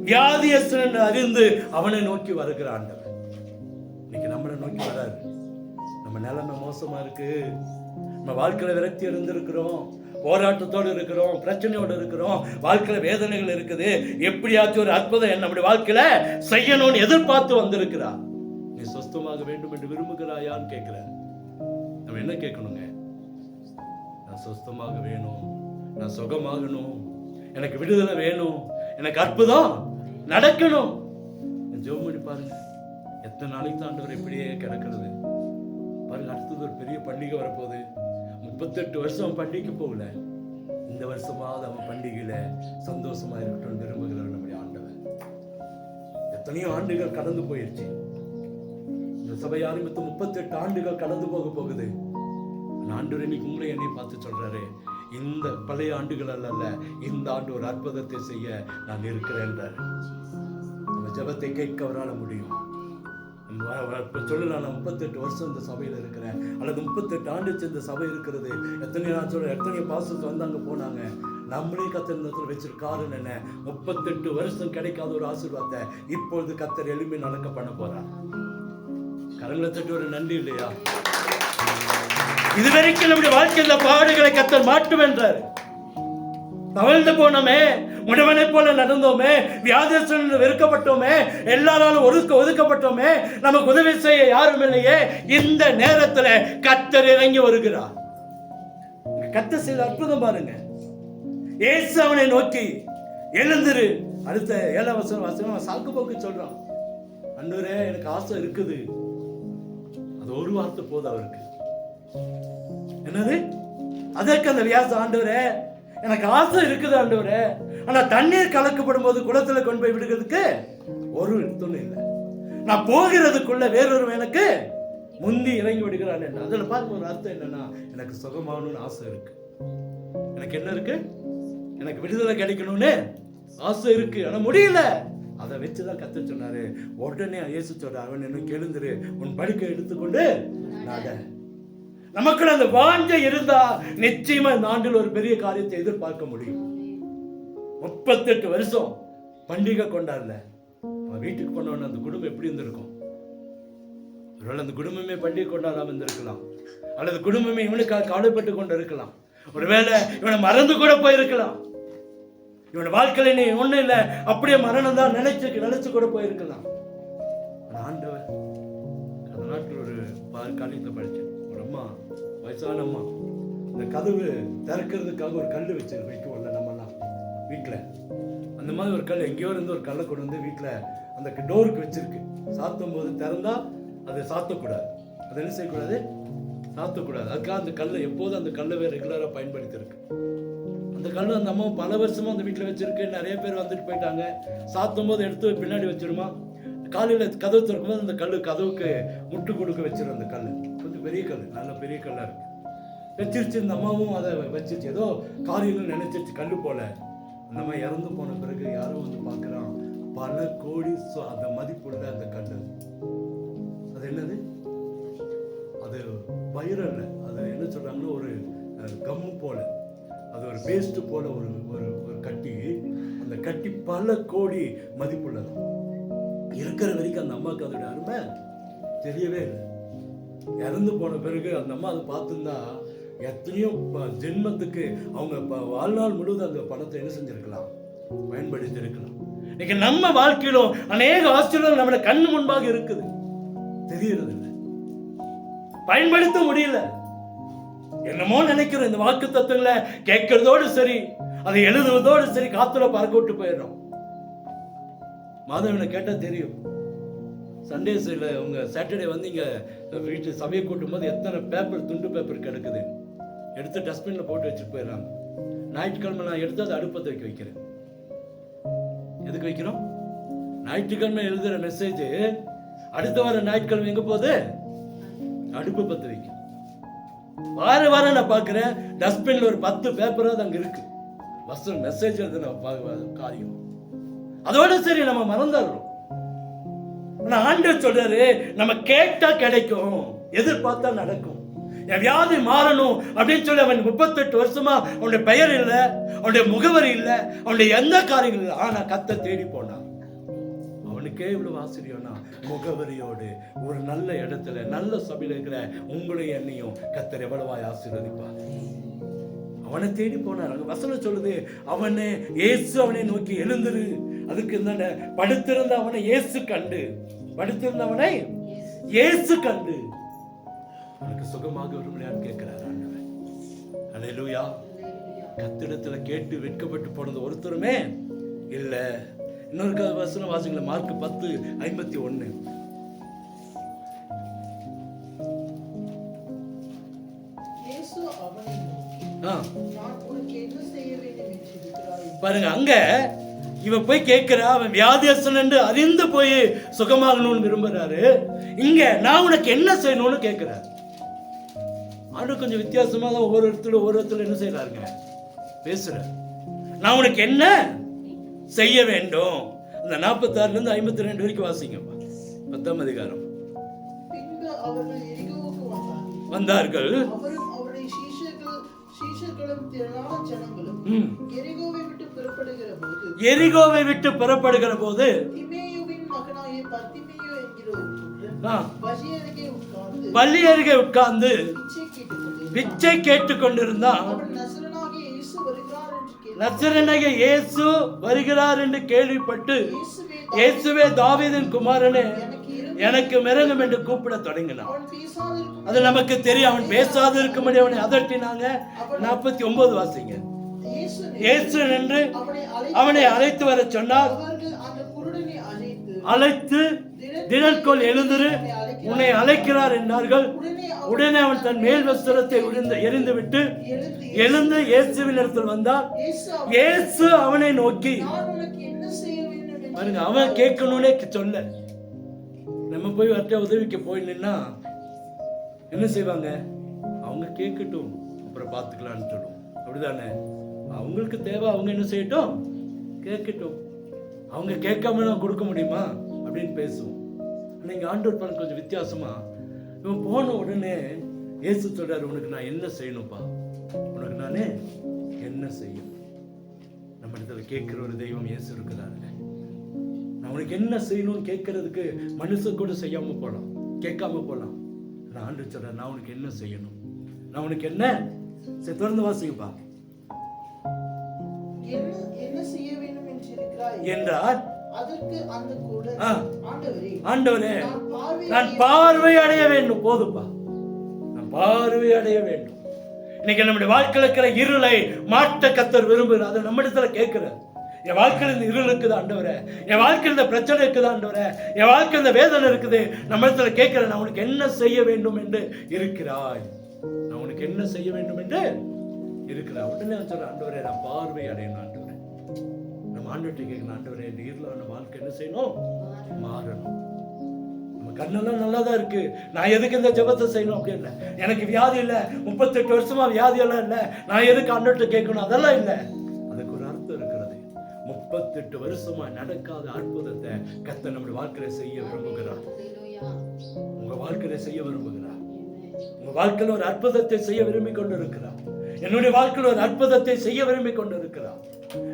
[SPEAKER 1] வியாதியஸ்தன் அறிந்து அவனை நோக்கி வருகிற ஆண்டவர். இன்னைக்கு நம்மளை நோக்கி வராரு. நம்ம நிலைமை மோசமா இருக்கு, நம்ம வாழ்க்கையில விரக்தி இருந்திருக்கிறோம், போராட்டத்தோடு இருக்கிறோம், பிரச்சனையோடு இருக்கிறோம், வாழ்க்கையில வேதனைகள் இருக்குது. எப்படியாச்சும் ஒரு அற்புதம் நம்முடைய வாழ்க்கையில செய்யணும்னு எதிர்பார்த்து வந்திருக்கிறார். நீ சொஸ்தமாக வேண்டும் என்று விரும்புகிறாயான்னு கேட்கிற. நம்ம என்ன கேட்கணுங்க? நான் சொஸ்தமாக வேணும், நான் சுகமாகணும், எனக்கு விடுதலை வேணும், எனக்கு அற்புதம் நடக்கணும். ஜெபம் பண்ணி பாருங்க. எத்தனை நாளைக்கு தான் ஆண்டவர் இப்படியே கிடக்கிறது பாருங்க. அடுத்தது ஒரு பெரிய பண்டிகை வரப்போகுது. 38 வருஷம் பண்டிகைக்கு போகல, இந்த வருஷமாவது அவன் பண்டிகையில சந்தோஷமா இருக்கட்டும் விரும்புகிறார் நம்முடைய ஆண்டவர். எத்தனையோ ஆண்டுகள் கடந்து போயிடுச்சு. இந்த சபை ஆரம்பித்து 38 ஆண்டுகள் கடந்து போகுது. ஆண்டவர் இன்னைக்கு உங்களை என்னை பார்த்து சொல்றாரு, இந்த பழைய ஆண்டுகள் அல்ல, இந்த ஆண்டு ஒரு அற்புதத்தை செய்ய நான் இருக்கிறேன். நம்ம ஜெபத்தை கேட்க அவரால் முடியும். சொல்லலாம், நான் 38 வருஷம் இந்த சபையில இருக்கிறேன், அல்லது 38 ஆண்டு இந்த சபை இருக்கிறது. எத்தனையோ பாஸ்டர்ஸ் வந்தாங்க போனாங்க. நம்மளே கத்தர் வச்சிருக்காரு. என்ன 38 வருஷம் கிடைக்காத ஒரு ஆசீர்வாதத்தை இப்பொழுது கத்தர் எளிமை நடக்க பண்ண போறார். கரங்களை தட்டி ஒரு நன்றி இல்லையா? இதுவரைக்கும் நம்முடைய வாழ்க்கையில் பாடுகளை கர்த்தர் மாற்றும் என்றார். தவழ்ந்து போனோமே, முடவனை போல நடந்தோமே, வியாதியஸ்தன் வெறுக்கப்பட்டோமே, எல்லாராலும் ஒதுக்கப்பட்டோமே, நமக்கு உதவி செய்ய யாரும் இல்லையே. இந்த நேரத்தில் கர்த்தர் இறங்கி வருகிறார். கர்த்தர் செய்த அற்புதம் பாருங்க. இயேசு அவனை நோக்கி எழுந்திரு. அடுத்த 7ஆம் வசனம் சாக்கு போக்கு சொல்றான். ஆண்டவரே, எனக்கு ஆசை இருக்குது. அது ஒரு வார்த்தை போதும் அவருக்கு. என்னது? அதற்கு அந்த வியாச, ஆண்டவரே எனக்கு ஆசை இருக்குது ஆண்டவரே, ஆனா தண்ணீர் கலக்கப்படும் போது குளத்துல கொண்டு போய் விடுகிறதுக்கு ஒரு துணை இல்லை. நான் போகிறதுக்குள்ள வேறொரு எனக்கு முந்தி இறங்கி விடுகிறான். என்ன அதுல பார்க்க ஒரு அர்த்தம் என்னன்னா, எனக்கு சுகமாகணும்னு ஆசை இருக்கு. எனக்கு என்ன இருக்கு? எனக்கு விடுதலை கிடைக்கணும்னு ஆசை இருக்கு, ஆனா முடியல. அதை வச்சுதான் கர்த்தர் சொன்னாரு. உடனே இயேசு சொல்றாரு, அவன் என்ன எழுந்திரு, உன் படுக்கை எடுத்துக்கொண்டு நட. நமக்குள்ள அந்த வாஞ்சை இருந்தா நிச்சயமா இந்த ஆண்டில் ஒரு பெரிய காரியத்தை எதிர்பார்க்க முடியும். 38 வருஷம் பண்டிகை கொண்டாடல, வீட்டுக்கு போனவன அந்த குடும்பம் எப்படி இருந்திருக்கும்? ஒருவேளை அந்த குடும்பமே பண்டிகை கொண்டாடாம இருந்திருக்கலாம், அல்லது குடும்பமே இவனுக்காக கவலைப்பட்டு கொண்டு இருக்கலாம். ஒருவேளை இவனை மறந்து கூட போயிருக்கலாம். இவன் வாழ்க்கையில நீ ஒண்ணு இல்லை, அப்படியே மரணம் தான் நினைச்சு கூட போயிருக்கலாம். ஆண்டவர் அந்த நாட்டில் ஒரு காரியத்தை படிச்சேன். ஒரு அம்மா, வயசான அம்மா, இந்த கதவு திறக்கிறதுக்காக ஒரு கல் வைக்கும்ல நம்மலாம் வீட்டில், அந்த மாதிரி ஒரு கல் எங்கேயோ இருந்து ஒரு கல்லை கொண்டு வந்து வீட்டில் அந்த டோருக்கு வச்சிருக்கு. சாத்தும் போது திறந்தா அதை சாத்தக்கூடாது, அதை என்ன செய்யக்கூடாது, சாத்தக்கூடாது. அதுக்காக அந்த கல்லை எப்போதும் அந்த கல்லை ரெகுலராக பயன்படுத்தி இருக்கு. அந்த கல் அந்த அம்மா பல வருஷமா அந்த வீட்டில் வச்சிருக்கு. நிறைய பேர் வந்துட்டு போயிட்டாங்க. சாத்தும் போது எடுத்து பின்னாடி வச்சிருமா, காலையில் கதவு திறக்கும் போது அந்த கதவுக்கு முட்டு கொடுக்க வச்சிரும். அந்த கல் கொஞ்சம் பெரிய கல், நல்ல பெரிய கல்லாக இருக்கு. வச்சிருச்சு. இந்த அம்மாவும் அதை வச்சிருச்சு. ஏதோ காரியங்கள் நினைச்சிருச்சு. கல் போல அந்த அம்மா இறந்து போன பிறகு யாரும் வந்து பார்க்குறான், பல கோடி அந்த மதிப்புள்ள அந்த கல். அது என்னது? அது வைரல், அது என்ன சொல்றாங்கன்னா ஒரு கம்மு போல, அது ஒரு பேஸ்ட் போல ஒரு ஒரு கட்டி. அந்த கட்டி பல கோடி மதிப்புள்ளது. இருக்கிற வரைக்கும் அந்த அம்மாவுக்கு அதோட அருமை தெரியவே இல்லை. இறந்து போன பிறகு அந்த அம்மா அதை பார்த்துருந்தா எத்தனையோ ஜென்மத்துக்கு அவங்க வாழ்நாள் முழுவதும் அந்த பணத்தை என்ன செஞ்சிருக்கலாம், பயன்படுத்தி இருக்கலாம். இன்னைக்கு நம்ம வாழ்க்கையிலும் அநேக ஆசீர்வாதங்கள் நம்மள கண்ணு முன்பாக இருக்குது, தெரியறது இல்லை, பயன்படுத்த முடியல. என்னமோ நினைக்கிறோம், இந்த வாக்கு தத்துவங்களை கேட்கறதோடு சரி, அதை எழுதுவதோடு சரி, காத்துல பறக்க விட்டு போயிடுறோம். மாதவனை கேட்டா தெரியும். சண்டேஸ்ல உங்க சாட்டர்டே வந்து இங்க வீட்டு சபையை கூட்டும் போது எத்தனை பேப்பர், துண்டு பேப்பர் கிடக்குது, எடுத்து டஸ்ட்பின்ல போட்டு வச்சுட்டு போயிடறாங்க. ஞாயிற்றுக்கிழமை நான் எடுத்து அதை அடுப்பத்தை வைக்கிறேன். எதுக்கு வைக்கிறோம்? ஞாயிற்றுக்கிழமை எழுதுற மெசேஜ் அடுத்த வாரம் ஞாயிற்றுக்கிழமை எங்க போகுது? அடுப்பு பத்த வைக்க. வாரம் நான் பாக்குறேன், டஸ்ட்பின்ல ஒரு 10 பேப்பராது அங்க இருக்கு. வசனம் மெசேஜ் காரியம் அதோட சரி நம்ம மறந்துடுறோம். ஆண்டவர் சொல்றாரு, நம்ம கேட்டா கிடைக்கும், எதிர்பார்த்தா நடக்கும். என் வியாதி மாறணும் அப்படின்னு சொல்லி அவன் 38 வருஷமா அவனுடைய பெயர் இல்லை, அவனுடைய முகவரி இல்லை, அவனுடைய எந்த காரியங்கள் இல்லை. ஆனா கத்த தேடி போனான். அவனுக்கே இவ்வளவு ஆச்சரியம்னா, முகவரியோடு ஒரு நல்ல இடத்துல நல்ல சபையில இருக்கிற உங்களையும் என்னையும் கத்தர் எவ்வளவாய் ஆசீர்வதிப்பார். அவனை தேடி போனார். அங்க வசனம் சொல்லுது, அவனே இயேசு அவனை நோக்கி எழுந்துரு. அதுக்கு இந்த படுத்திருந்த அவனை இயேசு கண்டு, படுத்திருந்தவனை இயேசு கண்டு அவனுக்கு சுகமாக விரும்பினான்னு கேட்கிறார் ஆண்டவர். அல்லேலூயா. கத்திடத்துல கேட்டு வெட்கப்பட்டு போனது ஒருத்தருமே இல்ல. இன்னொரு வசனம் வாசிங்கள, மார்க் 10:51. பாருங்க, அங்க இவன் போய் கேட்கிறா, அவன் வியாதியஸ்தன் என்று அறிந்து போய் சுகமாகணும்னு விரும்புறாரு. இங்க நான் உனக்கு என்ன செய்யணும்னு கேட்கிறாரு. ஆண்டு கொஞ்சம் வித்தியாசமா தான் ஒவ்வொரு இடத்துல என்ன செய்யறாருங்க, பேசுற. நான் உனக்கு என்ன செய்ய வேண்டும்? அந்த 46 இருந்து 52 வரைக்கும் வாசிங்க. 10ஆம் அதிகாரம். வந்தார்கள். எரிகோவை விட்டு புறப்படுகிற போது பள்ளி அருகே உட்கார்ந்து பிச்சை கேட்டுக் கொண்டிருந்தான். நசரேயனாகிய இயேசு வருகிறார் என்று கேள்விப்பட்டு, இயேசுவே தாவீதின் குமாரனே எனக்கு மிரங்கும் என்று கூப்பிட தொடங்கினான். அது நமக்கு தெரியும். அவன் பேசாது இருக்கும்படி அவனை அதட்டினாங்க. 49 வாசிங்க. இயேசு நின்று அவனை அழைத்து வர சொன்னார். அழைத்து, தினற்கொள் எழுந்திரு, உன்னை அழைக்கிறார் என்றார்கள். உடனே அவன் தன் மேல் வஸ்திரத்தை எரிந்து விட்டு எழுந்து இயேசுவின் இடத்தில் வந்தார். இயேசு அவனை நோக்கி, அவன் கேட்கணும்னே சொல்ல. நம்ம போய் அவர்கிட்ட உதவிக்கு போய் நின்னா என்ன செய்வாங்க? அவங்க கேட்கட்டும், அப்புறம் பார்த்துக்கலான்னு சொல்லுவோம். அப்படிதானே? அவங்களுக்கு தேவை, அவங்க என்ன செய்யட்டும், கேட்கட்டும். அவங்க கேட்காம நான் கொடுக்க முடியுமா அப்படின்னு பேசுவோம். இன்னைக்கு ஆண்டவர் கொஞ்சம் வித்தியாசமா, இவன் போன உடனே இயேசு சொல்றாரு, உனக்கு நான் என்ன செய்யணும்ப்பா, உனக்கு நானே என்ன செய்யும். நம்ம இடத்துல கேட்கிற ஒரு தெய்வம் இயேசு இருக்கிறாருங்க. நான் உனக்கு என்ன செய்யணும்னு கேட்கறதுக்கு மனுஷன் கூட செய்யாம போலாம், கேட்காம போலாம். நான் ஆண்டு சொல்றேன், நான் உனக்கு என்ன செய்யணும், நான் உனக்கு என்ன தொடர்ந்து வாசிப்பா.
[SPEAKER 2] என்ன செய்ய வேண்டும்
[SPEAKER 1] என்றார்.
[SPEAKER 2] அதற்கு அந்த கூட
[SPEAKER 1] ஆண்டவரே நான் பார்வை அடைய வேண்டும். போதுப்பா, நான் பார்வை அடைய வேண்டும். இன்னைக்கு நம்முடைய வாழ்க்கையில் இருக்கிற இருளை மாற்ற கர்த்தர் விரும்புகிறார். அதை நம்ம இடத்துல கேட்கிறார். என் வாழ்க்கையில் இந்த இருள் இருக்குது ஆண்டவரே, என் வாழ்க்கையில் இந்த பிரச்சனை இருக்குது ஆண்டவரே, என் வாழ்க்கையில் இந்த வேதனை இருக்குது. நம்ம இடத்துல கேட்கிறேன், நான் உனக்கு என்ன செய்ய வேண்டும் என்று இருக்கிறாய், நான் உனக்கு என்ன செய்ய வேண்டும் என்று இருக்கிறாய். உடனே சொல்ற, ஆண்டவரே நான் பார்வை அடையணும். ஆண்டவரே நம்ம ஆண்டவர்கிட்ட கேட்கணும், ஆண்டவரே இந்த இருளான வாழ்க்கை என்ன செய்யணும், மாறணும். நம்ம கண்ணெல்லாம் நல்லா தான் இருக்கு, நான் எதுக்கு இந்த ஜெபத்தை செய்யணும் அப்படின்னு. எனக்கு வியாதி இல்லை, 38 வருஷமா வியாதி எல்லாம் இல்லை, நான் எதுக்கு ஆண்டவர்கிட்ட கேட்கணும், அதெல்லாம் இல்லை. அதுக்கு ஒரு அர்த்தம் இருக்கிறது. 38 வருஷமா நடக்காத அற்புதத்தை கர்த்தர் நம்முடைய வாழ்க்கையில செய்ய விரும்புகிறார். உங்க வாழ்க்கையில செய்ய விரும்புகிறார். உங்க வாழ்க்கையில ஒரு அற்புதத்தை செய்ய விரும்பி கொண்டு இருக்கிறார். என்னுடைய வாழ்க்கையில் ஒரு அற்புதத்தை செய்ய விரும்பி கொண்டு இருக்கிறார்.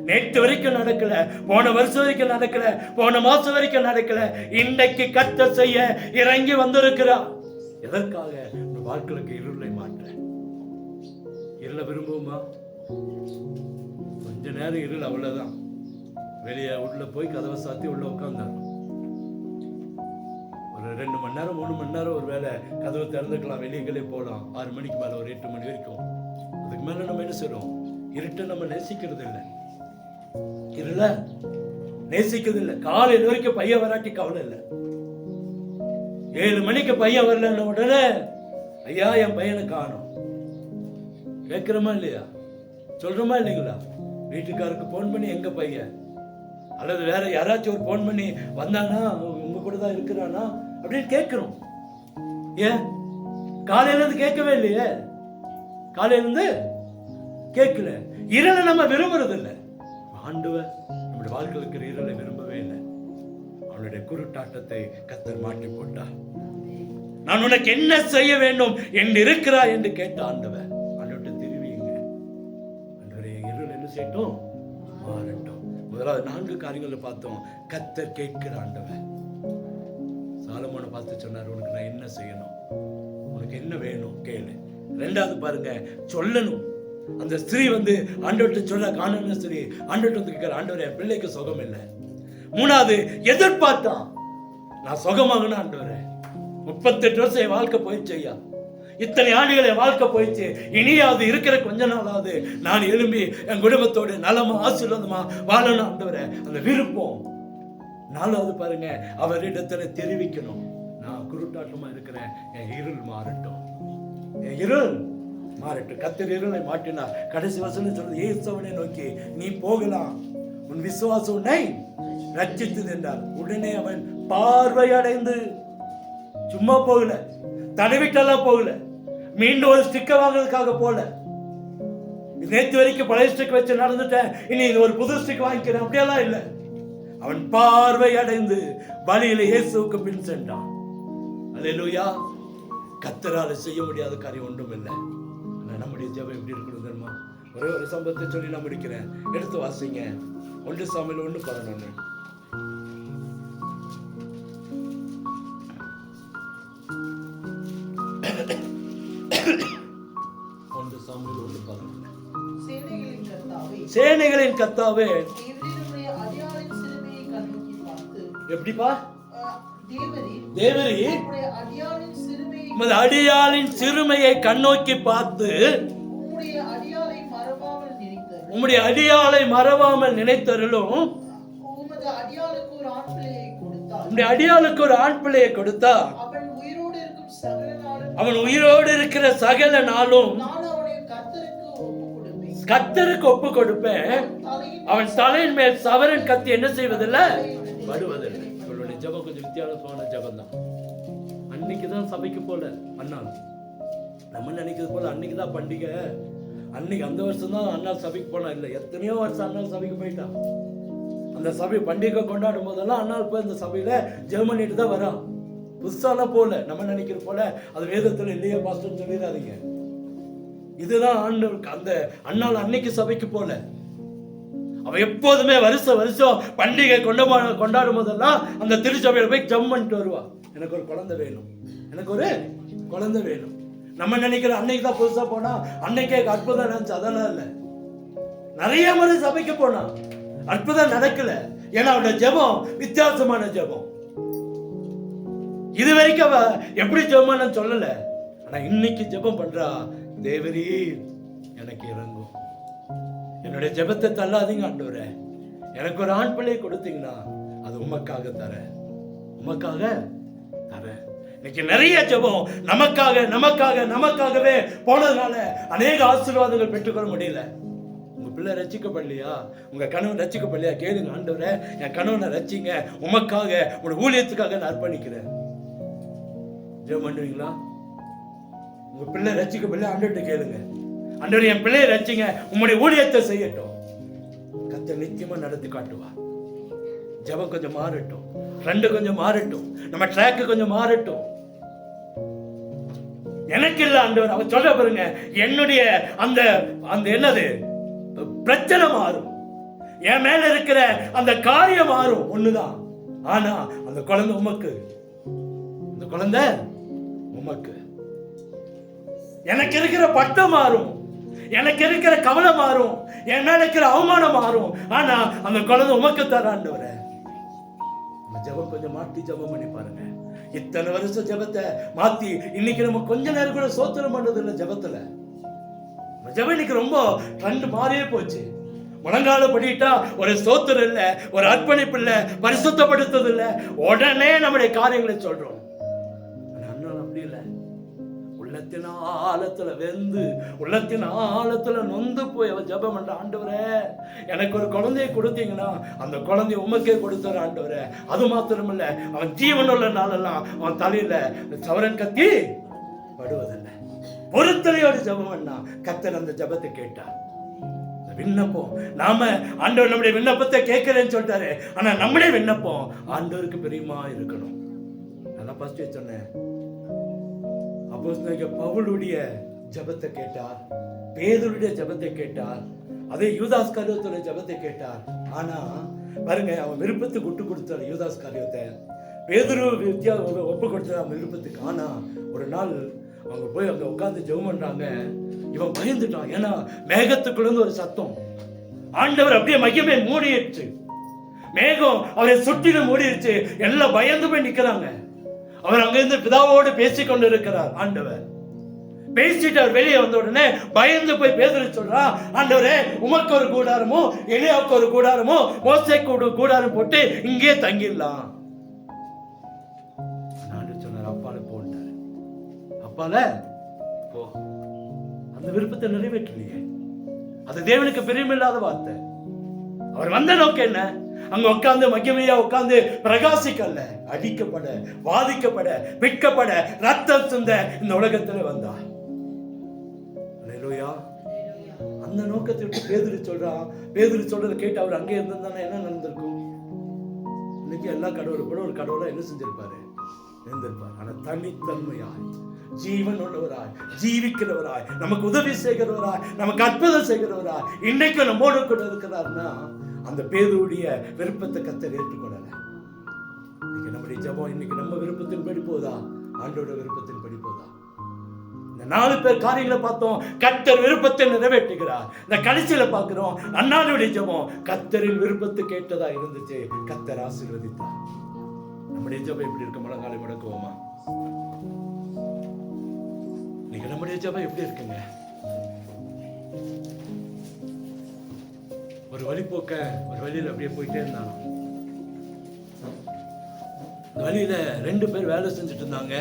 [SPEAKER 1] நேற்று வரைக்கும் நடக்கல, போன வருஷம் வரைக்கும் நடக்கல, போன மாசம் வரைக்கும் நடக்கல, இன்றைக்கு கர்த்தர் செய்ய இறங்கி வந்திருக்கிறார். எதற்காக? வாழ்க்கைக்கு இருளை மாற்ற. இருளை விரும்புவோமா? கொஞ்ச நேரம் இருள், அவ்வளவுதான். வெளியே உள்ள போய் கதவை சாத்தி உள்ள உட்கார்ந்தாங்க. ஒரு 2 மணி நேரம் 3 மணி நேரம் ஒரு வேலை கதவை திறந்துக்கலாம், வெளியே போகலாம். 6 மணிக்கு மேல ஒரு 8 மணி வரைக்கும். அதுக்கு மேல நம்ம என்ன செய்றோம்? இருட்டை நம்ம நேசிக்கிறது இல்லை, இருள நேசிக்கிறது இல்லை. காலையில் வரைக்கும் பையன் வராட்டி கவலை இல்லை. 7 மணிக்கு பையன் வரலன்னு உடனே, ஐயா என் பையனை காணோம், கேட்கிறோமா இல்லையா, சொல்றோமா இல்லைங்களா? வீட்டுக்காருக்கு போன் பண்ணி எங்க பையன், அல்லது வேற யாராச்சும் ஒரு போன் பண்ணி வந்தானா உங்க கூட தான் இருக்கிறானா அப்படின்னு கேட்கிறோம். ஏன் காலையில இருந்து கேட்கவே இல்லையே, காலையில இருந்து கேட்கல. இருளை நம்ம விரும்புறது இல்லை. ஆண்டவர் நம்முடைய வாழ்க்கையில் இருக்கிற இருளை விரும்பவே இல்லை. அவனுடைய குருட்டாட்டத்தை கர்த்தர் மாற்றி போட்டார். நான் உனக்கு என்ன செய்ய வேண்டும் என்று இருக்கிறாய் என்று கேட்ட ஆண்டவர், ஆண்டவர்கிட்ட திரும்பிங்க. ஆண்டவரே இருள் என்ன செய்யட்டும், மாறட்டும். முதலாவது 4 காரியங்களை பார்த்தோம். கர்த்தர் கேட்கிற ஆண்டவர். சாலமோனை பார்த்து சொன்னார், உனக்கு நான் என்ன செய்யணும், உனக்கு என்ன வேணும் கேளு. 2வது பாருங்க, சொல்லணும். அந்த ஸ்திரீ ஆண்டவர்கிட்ட சொல்ல, காணான ஸ்திரீ ஆண்டவர்கிட்ட கேட்கிற, ஆண்டவரே என் பிள்ளைக்கு சுகம் இல்லை. 3வது எதிர்பார்த்தான், நான் சுகமாகணும் ஆண்டவரே, 38 வருஷம் என் வாழ்க்கை போயிடுச்சு ஐயா, இத்தனை ஆண்டுகள் என் வாழ்க்கை போயிடுச்சு, இனியாவது இருக்கிற கொஞ்ச நாளாவது நான் எழும்பி என் குடும்பத்தோடு நலமா ஆசீர்வாதமா வாழணும் ஆண்டவரே, அந்த விருப்பம். 4வது பாருங்க, அவரிடத்துல தெரிவிக்கணும், நான் குருட்டாட்டமா இருக்கிறேன், என் இருள் மாறட்டும், என் இருள் மாறட்டும். கர்த்தர் இருளை மாற்றினார். கடைசி வசனம் சொல்றது, இயேசுவை நோக்கி நீ போகலாம், உன் விசுவாசம் உன்னை ரட்சித்தது என்றார். உடனே அவன் பார்வை அடைந்து, சும்மா போகல, தடவிட்டெல்லாம் போகல, மீண்டும் ஒரு ஸ்டிக்கர் வாங்குறதுக்காக போல, நேற்று வரைக்கும் பழைய ஸ்டிக் வச்சு நடந்துட்டேன், இனி ஒரு புது ஸ்டிக் வாங்கிக்கிறேன், அப்படியெல்லாம் இல்லை. அவன் பார்வை அடைந்து வழியில இயேசுவுக்கு பின் சென்றான். அல்லேலூயா. கர்த்தரால செய்ய முடியாத காரியம் ஒன்றும் இல்லை. நம்முடைய ஜெபம் எப்படி இருக்கணும் தெரியுமா? ஒரே ஒரு சம்பவத்தை சொல்லி நான் முடிக்கிறேன். எடுத்து வாசிங்க. 1 சாமுவேல் 1:11. 1 சாமுவேல் 1:11. சேனைகளின் கர்த்தாவே, எப்படிப்பா? தேவரீர் உமது அடியாளின் சிறுமையை கண்ணோக்கி பார்த்து உம்முடைய அடியாளை மறவாமல் நினைத்தருளும். உம்முடைய அடியாளுக்கு ஒரு ஆண் பிள்ளையை கொடுத்தா, அவன் உயிரோடு இருக்கிற சகல நாளும் கர்த்தருக்கு ஒப்பு கொடுப்பேன். அவன் தலையின் மேல் சவரன் கத்தி என்ன செய்வதில்லை, படுவதில்லை. இவளுடைய ஜெபம் கொஞ்சம் வித்தியாசமான ஜெபம் தான். அன்னைக்குதான் சபைக்கு போல அண்ணா, நம்ம நினைக்கிறது போல அன்னைக்குதான் பண்டிகை, அன்னைக்கு அந்த வருஷம் தான் அண்ணா சபைக்கு போனா இல்லை, எத்தனையோ வருஷம் அண்ணா சபைக்கு போயிட்டான். அந்த சபை பண்டிகை கொண்டாடும் போதெல்லாம் அண்ணா போய் அந்த சபையில ஜெபம் பண்ணிட்டு தான் வரான். புதுசாலாம் போல, நம்ம நினைக்கிற போல அது வேதத்துல இல்லையே பாஸ்டர் சொல்லிடாதீங்க. இதுதான் ஆண்டவருக்கு அந்த அண்ணாள் அன்னைக்கு சபைக்கு போல. அவ எப்போதுமே வருஷம் பண்டிகை கொண்டாடும் போதெல்லாம் அந்த திருச்சபையில போய் ஜம் பண்ணிட்டு வருவா. எனக்கு ஒரு குழந்தை வேணும், எனக்கு ஒரு குழந்தை வேணும். நம்ம நினைக்கிற அன்னைக்கு தான் புதுசா போனா அன்னைக்கே அற்புதம் நினைச்சு, அதெல்லாம் இல்ல. நிறைய முறை சபைக்கு போனா அற்புதம் நடக்கல. ஏன்னா அவருடைய ஜெபம் வித்தியாசமான ஜெபம். இது வரைக்கும் அவ எப்படி ஜெபம் சொல்லல. ஆனா இன்னைக்கு ஜெபம் பண்றா, தேவரீர் எனக்கு இறங்கும், என்னுடைய ஜெபத்தை தள்ளாதீங்க ஆண்டவரே, எனக்கு ஒரு ஆண் பிள்ளை கொடுத்தீங்கன்னா அது உமக்காக தரேன், உமக்காக தரேன். இன்னைக்கு நிறைய ஜெபம் நமக்காகவே போனதுனால அநேக ஆசீர்வாதங்கள் பெற்றுக்கொள்ள முடியல. உங்க பிள்ளை ரட்சிக்கப்படலையா, உங்க கணவன் ரட்சிக்கப்படலையா, கேளுங்க, ஆண்டவரே என் கணவனை ரட்சிங்க, உமக்காக உங்க ஊழியத்துக்காக நான் அர்ப்பணிக்கிறேன். ஜெபம் பண்ணுவீங்களா? உங்க பிள்ளை ரட்சிக்கப்படலையா, ஆண்டவர்கிட்ட கேளுங்க, ஆண்டவரே என் பிள்ளையை ரட்சிங்க, உம்முடைய ஊழியத்தை செய்யட்டும். கர்த்தர் நிச்சயமா நடத்தி காட்டுவார். ஜெபம் கொஞ்சம் மாறட்டும், ட்ரெண்ட் கொஞ்சம் மாறட்டும், நம்ம ட்ராக் கொஞ்சம் மாறட்டும். எனக்கு இல்ல ஆண்டவர், அவன் சொல்ற பாருங்க, என்னுடைய அந்த அந்த என்னது பிரச்சனை மாறும், என் மேல இருக்கிற அந்த காரியம் மாறும், ஒண்ணுதான். ஆனா அந்த குழந்தை உமக்கு, அந்த குழந்தை உமக்கு. எனக்கு இருக்கிற பட்டம் மாறும், எனக்கு இருக்கிற கவலை மாறும், என் மேல இருக்கிற அவமானம் மாறும், ஆனா அந்த குழந்தை உமக்கு தர ஆண்டவரே. ஜெபம் கொஞ்சம் மாற்றி ஜெபம் பண்ணி பாருங்க. இத்தனை வருஷம் ஜெபத்தை மாத்தி இன்னைக்கு நம்ம கொஞ்ச நேரம் கூட சோத்திரம் பண்றது இல்லை ஜெபத்துல. ஜெபம் இன்னைக்கு ரொம்ப ட்ரெண்ட் மாறியே போச்சு. முழங்கால படிட்டா ஒரு சோத்திரம் இல்ல, ஒரு அர்ப்பணிப்பு இல்ல, பரிசுத்தப்படுத்துறது இல்ல, உடனே நம்முடைய காரியங்களை சொல்றோம். அப்படி இல்லை. உள்ளத்தின் ஆழத்துல வெந்து, உள்ளத்தின் ஆழத்துல நொந்து போய் அவன் ஜெபம் பண்ற, ஆண்டவரே எனக்கு ஒரு குழந்தையை கொடுத்தீங்கன்னா அந்த குழந்தைய உமக்கே கொடுத்தாரு ஆண்டவரே. அது மாத்திரமில்ல, அவன் ஜீவன் உள்ள நாளெல்லாம் அவன் தலையில சவரன் கத்தி படுவதில்லை. பொறுத்தலையோடு ஜெபம் பண்ணா கர்த்தர் அந்த ஜெபத்தை கேட்டார். விண்ணப்பம், நாம ஆண்டவர் நம்முடைய விண்ணப்பத்தை கேட்கிறேன்னு சொல்லிட்டாரு, ஆனா நம்முடைய விண்ணப்பம் ஆண்டவருக்கு பிரியமா இருக்கணும். நான் ஃபர்ஸ்ட் சொன்னேன், அப்போஸ்தலனாகிய பவுலுடைய ஜெபத்தை கேட்டார், பேதுருடைய ஜெபத்தை கேட்டார், அதே யூதாஸ் காரியத்துடைய ஜெபத்தை கேட்டார். ஆனா பாருங்க, அவன் விருப்பத்துக்கு விட்டு கொடுத்தார் யூதாஸ் காரியத்தை, பேதுரு ஒப்பு கொடுத்தார் அவன் விருப்பத்துக்கு. ஆனா ஒரு நாள் அவங்க போய் அங்க உட்கார்ந்து ஜெபம் பண்றாங்க, இவன் பயந்துட்டான். ஏன்னா மேகத்துக்குள்ள ஒரு சத்தம், ஆண்டவர் அப்படியே மகிமை மூடிடுச்சு, மேகம் அவரை சுற்றிலும் மூடிடுச்சு, எல்லாம் பயந்து போய் நிக்கிறாங்க. அவர் அங்கிருந்து பிதாவோடு பேசிக் கொண்டு இருக்கிறார். ஆண்டவர் பேசிட்டு அவர் வெளியே வந்த உடனே பயந்து போய் பேதுரு சொல்றா, ஆண்டவரே உமக்கு ஒரு கூடாரமோ, எலியாவுக்கு ஒரு கூடாரமோ, மோசேக்கு ஒரு கூடாரம் போட்டு இங்கே தங்கிடலாம். சொன்னார், அப்பால போட்டாரு, அப்பால போ. அந்த விருப்பத்தை நிறைவேற்றலையே, அது தேவனுக்கு பிரியமில்லாத வார்த்தை. அவர் வந்த நோக்கம் என்ன? அங்க உட்கார்ந்து மகிமையா உட்கார்ந்து பிரகாசிக்கல்ல, அடிக்கப்பட, வாதிக்கப்பட, விற்கப்பட, ரத்தம் சிந்த இந்த உலகத்துல வந்தார். அல்லேலூயா. அந்த நோக்கத்தை விட்டு பேதுரு சொல்றான். பேதுரு சொல்றதை கேட்டு அவர் அங்கே இருந்திருந்தானே என்ன நடந்திருக்கும்? இன்னைக்கு எல்லா கடவுளும் கூட ஒரு கடவுளா என்ன செஞ்சிருப்பாரு? இருந்திருப்பார். ஆனா தனித்தன்மையாய், ஜீவன் உள்ளவராய், ஜீவிக்கிறவராய், நமக்கு உதவி செய்கிறவராய், நமக்கு அற்புதம் செய்கிறவராய் இன்னைக்கு நம்மோடு கூட இருக்கிறார்னா அந்த பேதுருடைய விருப்பத்தை கர்த்தர் ஏற்றுக்கொள்ளல. இன்னைக்கு நம்முடைய ஜெபம் இன்னைக்கு நம்ம விருப்பத்தின் படி போதா, ஆண்டோட விருப்பத்தின் படி போதா? இந்த 4 பேர் காரியங்களை பார்த்தோம், கர்த்தர் விருப்பத்தை நிறைவேற்றுகிறார். இந்த கடைசியில பார்க்கிறோம், அன்னாளுடைய ஜெபம் கர்த்தரின் விருப்பத்தை கேட்டதா இருந்துச்சு, கர்த்தர் ஆசீர்வதித்தார். நம்முடைய ஜெபம் எப்படி இருக்கு? முழங்காலை முடக்குவோமா? நீங்க நம்முடைய ஜெபம் எப்படி இருக்குங்க? ஒரு வழிபோக்க ஒரு வழியில அப்படியே போயிட்டே இருந்தாங்க. வழியில 2 பேர் வேலை செஞ்சுட்டு இருந்தாங்க.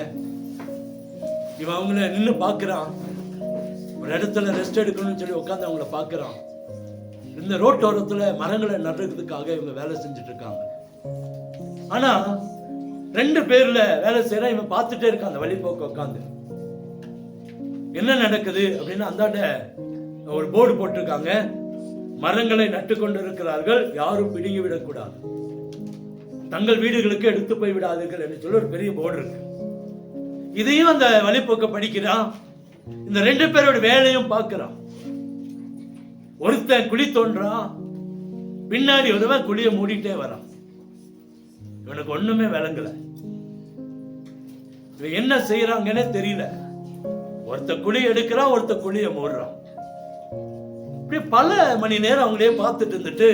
[SPEAKER 1] இவன் அவங்கள நின்று பாக்குறான், ஒரு இடத்துல ரெஸ்ட் எடுக்கணும்னு சொல்லி உட்காந்து அவங்கள பாக்குறான். இந்த ரோட்டோரத்துல மரங்களை நடுறதுக்காக இவங்க வேலை செஞ்சுட்டு இருக்காங்க. ஆனா 2 பேர்ல வேலை செய்யறான், இவன் பார்த்துட்டே இருக்கான் அந்த வழிபோக்க உட்காந்து. என்ன நடக்குது அப்படின்னா, அந்தாண்ட ஒரு போர்டு போட்டிருக்காங்க, மரங்களை நட்டு கொண்டிருக்கிறார்கள், யாரும் பிடுங்கி விடக்கூடாது, தங்கள் வீடுகளுக்கு எடுத்து போய் விடாதீர்கள் என்று சொல்லி ஒரு பெரிய போர்டு இருக்கு. இதையும் அந்த வழிபோக்க படிக்கிறான். இந்த 2 பேரோட வேலையும் பார்க்கிறான். ஒருத்தன் குழி தோன்றான், பின்னாடி ஒருவன் குழியை மூடிட்டே வரான். இவனுக்கு ஒண்ணுமே விளங்கல, இவன் என்ன செய்யறாங்கன்னே தெரியல. ஒருத்த குழி எடுக்கிறான், ஒருத்த குழிய மூடுறான். இப்படி பல மணி நேரம் அவங்களே பார்த்துட்டு இருந்துட்டு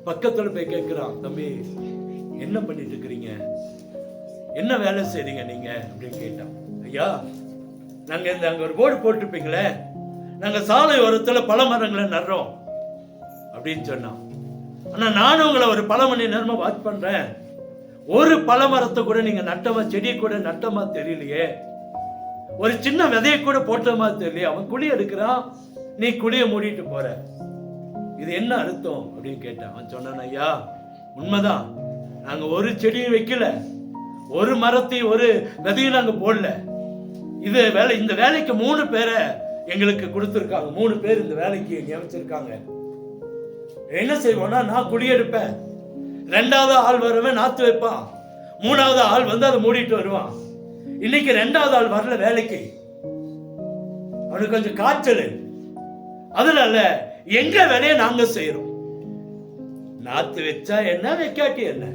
[SPEAKER 1] பக்கத்துல போய் கேட்கிறான், தம்பி என்ன பண்ணிட்டு இருக்கிறீங்க, என்ன வேலை செய்றீங்க நீங்க அப்படின்னு கேட்டான். ஐயா, நாங்க அங்க ஒரு போர்டு போட்டிருப்பீங்களே, நாங்க சாலை ஓரத்துல பல மரங்களை நடுறோம் அப்படின்னு சொன்னான். ஆனா நானும் உங்களை ஒரு பல மணி நேரமா வாட்ச் பண்றேன், ஒரு பல மரத்தை கூட நீங்க நட்டமா, செடியை கூட நட்டமா தெரியலையே, ஒரு சின்ன விதையை கூட போட்டமா தெரியலையே. அவன் குழி எடுக்கிறான், நீ குழிய மூடிட்டு போற, இது என்ன அர்த்தம் அப்படின்னு கேட்டான். அவன் சொன்னான், ஐயா உண்மைதான், நாங்க ஒரு செடியும் வைக்கல, ஒரு மரத்தையும் ஒரு விதையும் நாங்க போடல. இது வேலை, இந்த வேலைக்கு 3 பேரை எங்களுக்கு கொடுத்துருக்காங்க, 3 பேர் இந்த வேலைக்கு நியமிச்சிருக்காங்க. என்ன செய்வோம்னா, நான் குழி எடுப்பேன், 2வது ஆள் வருவேன் நாத்து வைப்பான், 3வது ஆள் வந்து அதை மூடிட்டு வருவான். இன்னைக்கு 2வது ஆள் வரல வேலைக்கு, அவனுக்கு கொஞ்சம் காய்ச்சல், அதனால எங்க வேலையை நாங்க செய்யறோம். நாத்து வச்சா என்ன, வைக்காட்டி என்ன,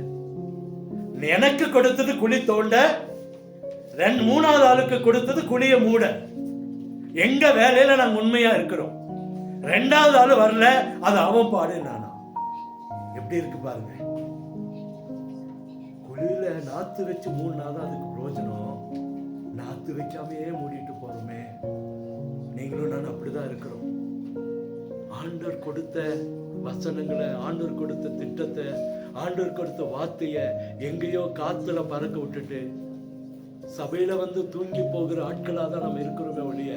[SPEAKER 1] எனக்கு கொடுத்தது குழி தோண்ட, 3வது ஆளுக்கு கொடுத்தது குழிய மூட. எங்க வேலையில நாங்க உண்மையா இருக்கிறோம். 2வது ஆளு வரல, அது அவன் பாடு, நானா. எப்படி இருக்கு பாருங்க. குழியில நாத்து வச்சு மூடினாதான் அதுக்கு பிரயோஜனம், நாத்து வைக்காமையே மூடிட்டு போறோமே. நீங்களும் நான் அப்படிதான் இருக்கிறோம். ஆண்டவர் கொடுத்த வசனங்களை, ஆண்டவர் கொடுத்த திட்டத்தை, ஆண்டவர் கொடுத்த வார்த்தைய எங்கேயோ காத்துல பறக்க விட்டுட்டு சபையில வந்து தூங்கி போகிற ஆட்களா தான் நம்ம இருக்கிறோமே ஒழிய,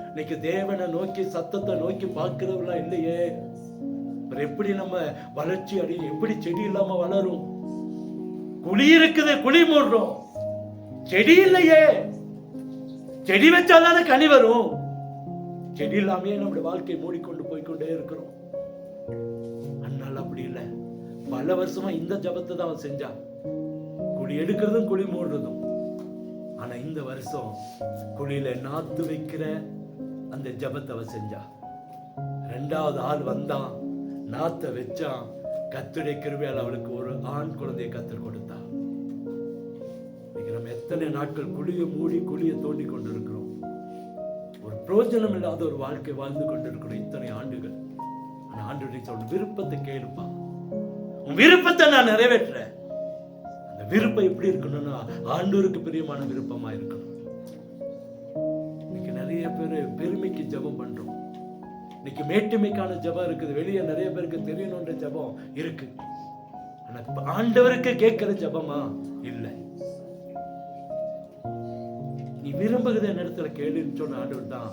[SPEAKER 1] இன்னைக்கு தேவனை நோக்கி, சத்தத்தை நோக்கி பார்க்கிறவங்களா இல்லையே. எப்படி நம்ம வளர்ச்சி அடையும், எப்படி செடி இல்லாம வளரும்? குழி இருக்குது, குழி மூடுறோம், செடி இல்லையே. செடி வச்சாதானே கனி வரும். செடி இல்லாமே நம்முடைய வாழ்க்கையை மூடிக்கொண்டு போய்கொண்டே இருக்கிறோம். அண்ணால் அப்படி இல்லை, பல வருஷமா இந்த ஜபத்தை தான் அவன் செஞ்சான், குழி எடுக்கிறதும் குழி மூடுறதும். ஆனா இந்த வருஷம் குழியில நாத்து வைக்கிற அந்த ஜபத்தை அவன் செஞ்சான். 2வது ஆள் வந்தான், நாத்த வச்சான். கர்த்தருடைய கிருபையால் அவளுக்கு ஒரு ஆண் குழந்தையை கர்த்தர் கொடுத்தான். நம்ம எத்தனை நாட்கள் குழியை மூடி குழியை தோண்டி கொண்டிருக்கிறோம், ஒரு பிரயோஜனம் இல்லாத ஒரு வாழ்க்கை வாழ்ந்து கொண்டிருக்கிறோம் இத்தனை ஆண்டுகள். ஆனா ஆண்டவரே சொல்ற, விருப்பத்தை கேளுப்பா, உன் விருப்பத்தை நான் நிறைவேற்றுறேன். அந்த விருப்பம் எப்படி இருக்கணும்னா, ஆண்டவருக்கு பிரியமான விருப்பமா இருக்கணும். இன்னைக்கு நிறைய பேர் பெருமைக்கு ஜெபம் பண்றோம். இன்னைக்கு மேட்டுமைக்கான ஜெபம் இருக்குது, வெளியே நிறைய பேருக்கு தெரியணும்ன்ற ஜெபம் இருக்கு. ஆனா ஆண்டவருக்கு கேட்கிற ஜெபமா இல்லை. நீ விரும்புகிற இடத்துல கேளுன்னு சொன்ன ஆண்டவர் தான்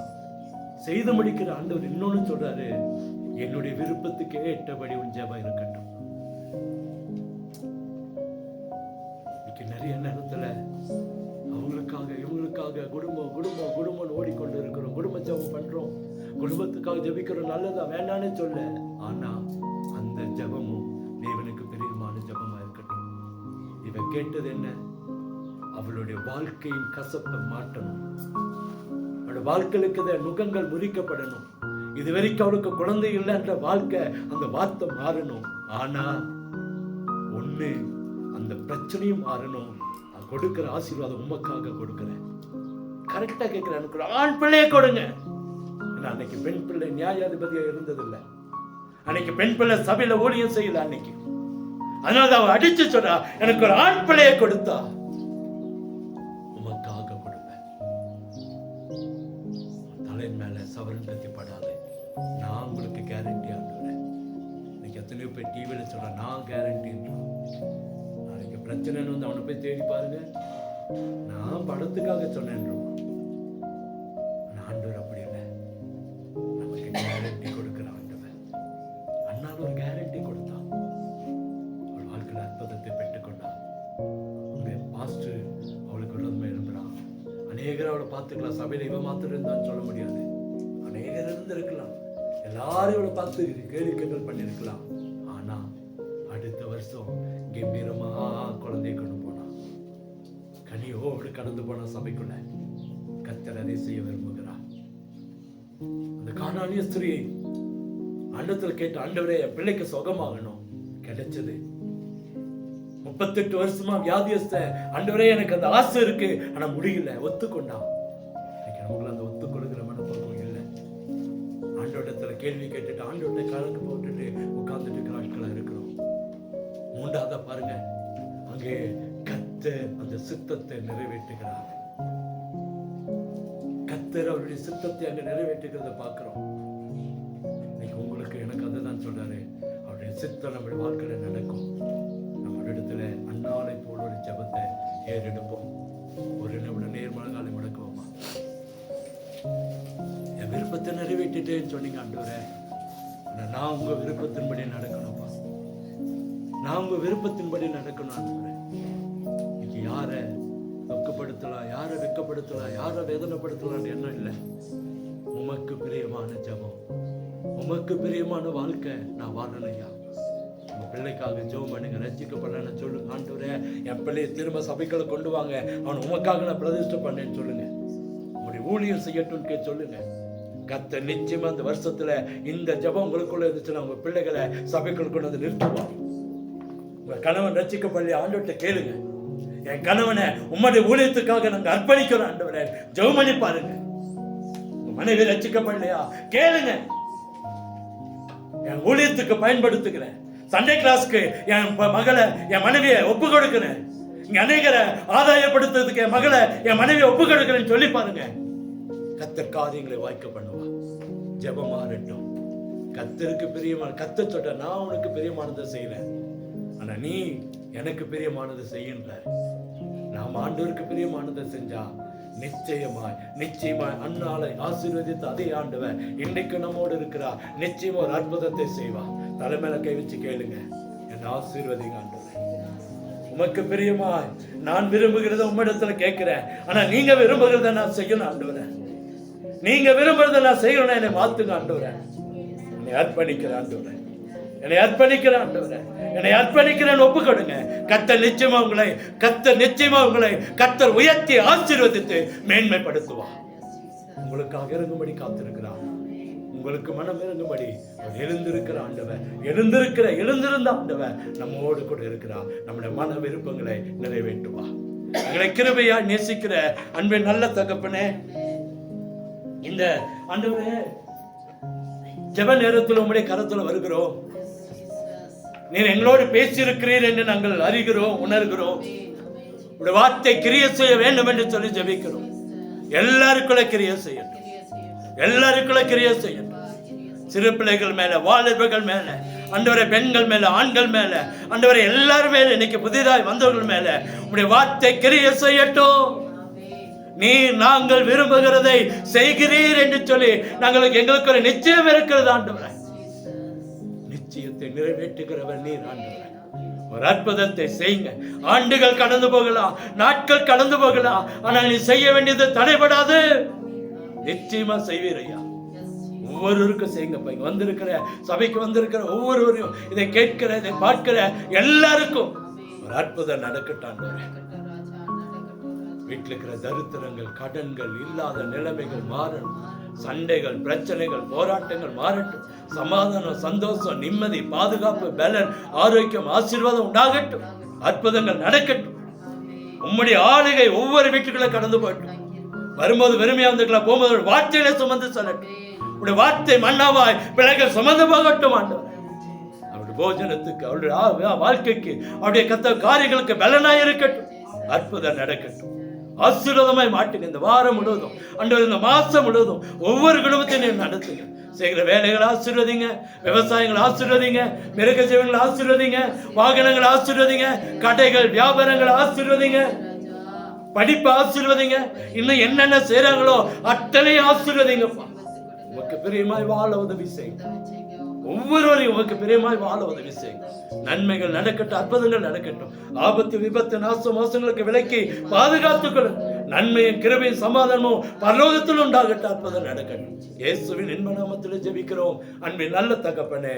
[SPEAKER 1] செய்து முடிக்கிற ஆண்டவர். இன்னொன்னு சொல்றாரு, என்னுடைய விருப்பத்துக்கு ஏற்றபடி உன் ஜெபம் இருக்கட்டும். நிறைய நேரத்துல அவங்களுக்காக இவங்களுக்காக குடும்பம் குடும்பம் குடும்பம் ஓடிக்கொண்டு இருக்கிறோம், குடும்ப ஜெபம் பண்றோம், குடும்பத்துக்காக ஜெபிக்கிறோம், நல்லதா வேண்டான்னு சொல்ல. ஆனா அந்த ஜெபமும் தேவனுக்கு பிரியமான ஜெபமா இருக்கட்டும். இவ கேட்டது என்ன? அவளுடைய வாழ்க்கையின் கசப்பை மாற்றணும், அவளுடைய வாழ்க்கைக்கு நுகங்கள் முறிக்கப்படணும். இதுவரைக்கும் அவளுக்கு குழந்தை இல்லைன்ற வாழ்க்கை, அந்த வார்த்தை மாறணும். ஆனா ஒண்ணு, அந்த பிரச்சனையும் மாறணும். நான் கொடுக்கிற ஆசீர்வாதம் உமக்காக கொடுக்கிறேன். கரெக்டா கேட்கிறேன், எனக்கு ஒரு ஆண் பிள்ளையை கொடுங்க. அன்னைக்கு பெண் பிள்ளை நியாயாதிபதியா இருந்ததில்லை, அன்னைக்கு பெண் பிள்ளை சபையில ஊழியம் செய்யல அன்னைக்கு. அதனால அவ அடிச்சு சொல்றா, எனக்கு ஒரு ஆண் பிள்ளையை கொடுத்தா உமக்காக கொடுப்பேன். தலையின் மேல சவரன் கத்தி படாது, நான் உங்களுக்கு கேரண்டி ஆண்டுறேன். இன்னைக்கு எத்தனையோ பேர் டிவியில சொல்ற, நான் கேரண்டி. நாளைக்கு பிரச்சனைன்னு வந்து அவனை போய் தேடி பாருங்க, நான் படத்துக்காக சொன்னேன். ஆண்டவர் அப்படி இல்லை, நமக்கு கேரண்டி கொடுக்கிற ஆண்டவர். அண்ணால் ஒரு கேரண்டி கொடுத்தான், அவள் வாழ்க்கையில் அற்புதத்தை பெற்றுக்கொண்டான். பாஸ்டர் அவளுக்கு உடம்பு எழுப்புறான். அநேகர் அவளை பார்த்துக்கலாம், சபையில இவ மாத்திரம் இருந்தான்னு சொல்ல முடியாது, அநேகர் இருந்திருக்கலாம், எல்லாரும் இவளை பார்த்து கேள்விகள் பண்ணிருக்கலாம். ஆனா அடுத்த வருஷம் கம்பீரமா குழந்தைய கொண்டு போனான். கனியோடு கடந்து போன சபைக்குள்ள கர்த்தர் அதை செய்ய விரும்புகிறார். அந்த கானானிய ஸ்திரீ ஆண்டவத்தில் கேட்ட, ஆண்டவரே என் பிள்ளைக்கு சுகமாகணும். கிடைச்சது. 38 வருஷமா வியாதியஸ்த, ஆண்டவரே எனக்கு அந்த ஆசை இருக்கு, ஆனா முடியல, ஒத்துக்கொண்டான். நமக்கு அந்த ஒத்து கொடுக்கிற மனப்பக்குவம் இல்லை. ஆண்டவரிடத்துல கேள்வி கேட்டுட்டு ஆண்டவர்கிட்ட கலந்து போட்டுட்டு உட்கார்ந்துட்டு இருக்கிற ஆட்களா இருக்கிறோம். மூன்றாவதா பாருங்க, அங்கே கர்த்தர் அந்த சித்தத்தை நிறைவேற்றுகிறார். கர்த்தர் அவருடைய சித்தத்தை அங்க நிறைவேற்றுகிறத பார்க்கிறோம். இன்னைக்கு உங்களுக்கு எனக்கு அதுதான் சொல்றாரு, அவருடைய சித்தம் நம்முடைய வாழ்க்கையில நடக்கும். நம்ம இடத்துல அண்ணாலை போல ஒரு ஜபத்தை ஏறெடுப்போம். ஒரு நிமிடம் நேர்மலகாலை முடக்குவோமா? என் விருப்பத்தை நிறைவேற்றிட்டேன்னு சொன்னீங்க ஆண்டவரே, நான் உங்க விருப்பத்தின்படி நடக்கணுமா? நான் உங்க விருப்பத்தின்படி நடக்கணும் ஆண்டவரே. இன்னைக்கு யாரை துக்கப்படுத்தலாம், யாரை வெட்கப்படுத்தலாம், யாரை வேதனைப்படுத்தலாம் எண்ணம் இல்லை. உமக்கு பிரியமான ஜபம், உமக்கு பிரியமான வாழ்க்கை நான் வாழணும் ஐயா. உங்க பிள்ளைக்காக ஜெபம் பண்ணுங்க. ரட்சிக்கப்படலன்னு சொல்லுங்க. ஆண்டவரே என் பிள்ளையை திரும்ப சபைக்குள்ள கொண்டு வாங்க, அவன் உமக்காக நான் பிரதிஷ்டை பண்ணேன்னு சொல்லுங்க. உங்களுடைய ஊழியம் செய்யட்டும்னு சொல்லுங்க. கர்த்தர் நிச்சயமா அந்த வருஷத்துல இந்த ஜபம் உங்களுக்குள்ள இருந்துச்சுன்னா உங்க பிள்ளைகளை சபைக்குள்ள கொண்டு வந்து நிறுத்துவார். உங்க கணவன் ரட்சிக்கப்படலையா, ஆண்டவர்கிட்ட கேளுங்க. என் கணவனை உம்முடைய ஊழியத்துக்காக நாங்க அர்ப்பணிக்கிறோம் ஆண்டவரே, ஜெபம் பண்ணி பாருங்க. உங்க மனைவி ரட்சிக்கப்படலையா, கேளுங்க. என் ஊழியத்துக்கு பயன்படுத்துகிறேன், சண்டே கிளாஸ்க்கு என் மகளை என் மனைவியை ஒப்பு கொடுக்கிறேன், இங்க அநேகரை ஆதாயப்படுத்துறதுக்கு என் மகளை என் மனைவியை ஒப்பு கொடுக்கிறேன்னு சொல்லி பாருங்க. கர்த்தர் காரியங்களை வாய்க்க பண்ணுவா. ஜெபம் மாறட்டும். கர்த்தருக்கு பிரியமான, கர்த்தர் சொல்ற நான் உனக்கு பிரியமானதை செய்வேன், ஆனா நீ எனக்கு பிரியமானது செய்யுன்ற. நாம் ஆண்டவருக்கு பிரியமானதை செஞ்சா நிச்சயமாய் அன்னாலை ஆசீர்வதித்து அதே ஆண்டவர் இன்னைக்கு நம்மோடு இருக்கிறா. நிச்சயமா ஒரு அற்புதத்தை செய்வா. தலைமையில கை வச்சு கேளுங்க, என்ன ஆசீர்வதிங்க ஆண்டவர். உமக்கு பிரியமாய் நான் விரும்புகிறத உம்மிடத்துல கேட்கிறேன், ஆனா நீங்க விரும்புகிறத நான் செய்யணும் ஆண்டவரே. நீங்க விரும்புறத நான் செய்யணும், என்னை மாத்துங்க ஆண்டவரே. என்னை அர்ப்பணிக்கிறேன் ஆண்டவரே, என்னை அர்ப்பணிக்கிறேன் ஆண்டவரே, என்னை அர்ப்பணிக்கிறேன். ஒப்பு கொடுங்க. கர்த்தர் நிச்சயமா உங்களை கர்த்தர் உயர்த்தி ஆசீர்வதித்து மேன்மைப்படுத்துவா. உங்களுக்காக இறங்கும்படி காத்திருக்கிறார். உங்களுக்கு மனம் இறங்கும்படி எழுந்திருக்கிற ஆண்டவர், எழுந்திருந்த ஆண்டவர் நம்மோடு கூட இருக்கிறார். நம்முடைய மன விருப்பங்களை நிறைவேற்றுவா. எங்களை கிருபையா நேசிக்கிற அன்பின் நல்ல தகப்பனே, இந்த ஆண்டவரே ஜெப நேரத்தில் உம்முடைய கரத்துல வருகிறோம். நீர் எங்களோடு பேசியிருக்கிறீர் என்று நாங்கள் அறிகிறோம், உணர்கிறோம். உடைய வார்த்தை கிரியை செய்ய வேண்டும் என்று சொல்லி ஜெபிக்கிறோம். எல்லாருக்குள்ள கிரியை செய்யட்டும், எல்லாருக்குள்ள கிரியை செய்யட்டும். சிறு பிள்ளைகள் மேல, வாலிபர்கள் மேல, ஆண்டவரே பெண்கள் மேல, ஆண்கள் மேல, ஆண்டவரே எல்லாரும் மேல, இன்னைக்கு புதிதாய் வந்தவர்கள் மேல உடைய வார்த்தை கிரியை செய்யட்டும். நீர் நாங்கள் விரும்புகிறதை செய்கிறீர் என்று சொல்லி எங்களுக்கு ஒரு நிச்சயம் இருக்கிறது ஆண்டவரே. நிச்சயத்தை நிறைவேற்றுகிறவர் நீர் ஆண்டவரே. ஒரு அற்புதத்தை செய்யுங்க. ஆண்டுகள் கடந்து போகலாம், நாட்கள் கடந்து போகலாம், ஆனால் நீ செய்ய வேண்டியது தடைபடாது. நிச்சயமா செய்வீர் ஐயா. ஒவ்வொருவருக்கும் செய்யுங்கப்பா. இங்க வந்திருக்கிற சபைக்கு வந்திருக்கிற ஒவ்வொருவரையும், இதை கேட்கிற, இதை பார்க்கிற எல்லாருக்கும் ஒரு அற்புதம் நடக்கட்டும். வீட்டில் இருக்கிற தரித்திரங்கள், கடன்கள், இல்லாத நிலைமைகள் மாறணும். சண்டைகள், பிரச்சனைகள், போராட்டங்கள் மாறட்டும். சமாதானம், சந்தோஷம், நிம்மதி, பாதுகாப்பு, பலன், ஆரோக்கியம், ஆசீர்வாதம் உண்டாகட்டும். அற்புதங்கள் நடக்கட்டும். உம்முடைய ஆளுகை ஒவ்வொரு வீட்டுக்குள்ள கடந்து போகட்டும். வரும்போது வெறுமையா வந்துக்கலாம், போகும்போது வார்த்தையில சுமந்து செல்லட்டும். உடைய வார்த்தை மன்னாவாய் பிள்ளைகள் சுமந்து போகட்டும் ஆண்டவர். அவருடைய போஜனத்துக்கு, அவருடைய வாழ்க்கைக்கு, அவருடைய கத்த காரியங்களுக்கு பலனாய் இருக்கட்டும். அற்புதம் நடக்கட்டும். ஆசீர்வாதமாய் மாட்டுங்க. இந்த வாரம் முழுவதும், ஆண்டவர் இந்த மாசம் முழுவதும் ஒவ்வொரு குடும்பத்தையும் நடத்துங்க. செய்கிற வேலைகளை ஆசீர்வதிங்க, விவசாயங்களை ஆசீர்வதிங்க, மிருக ஜீவங்களை ஆசீர்வதிங்க, வாகனங்களை ஆசீர்வதிங்க, கடைகள் வியாபாரங்களை ஆசீர்வதிங்க, படிப்பு ஆசீர்வதிங்க. இன்னும் என்னென்ன செய்றாங்களோ அத்தனையும் ஆசீர்வதிங்கப்பா. உமக்கு பிரியமாய் வாழ உதவி செய்யுங்க. ஒவ்வொருவரையும் உமக்கு பிரியமாய் வாழ உதவி செய்யுங்க. நன்மைகள் நடக்கட்டும், அற்புதங்கள் நடக்கட்டும். ஆபத்து, விபத்து, நாசம், மோசங்களுக்கு விலக்கி பாதுகாத்துக்கொள்ளும். நன்மையும் கிருபையும் சமாதானமும் பரலோகத்தில் உண்டாகட்டும். அற்புதம் நடக்கட்டும். இயேசுவின் இன்ப நாமத்தில் ஜெபிக்கிறோம் அன்பின் நல்ல தகப்பனே.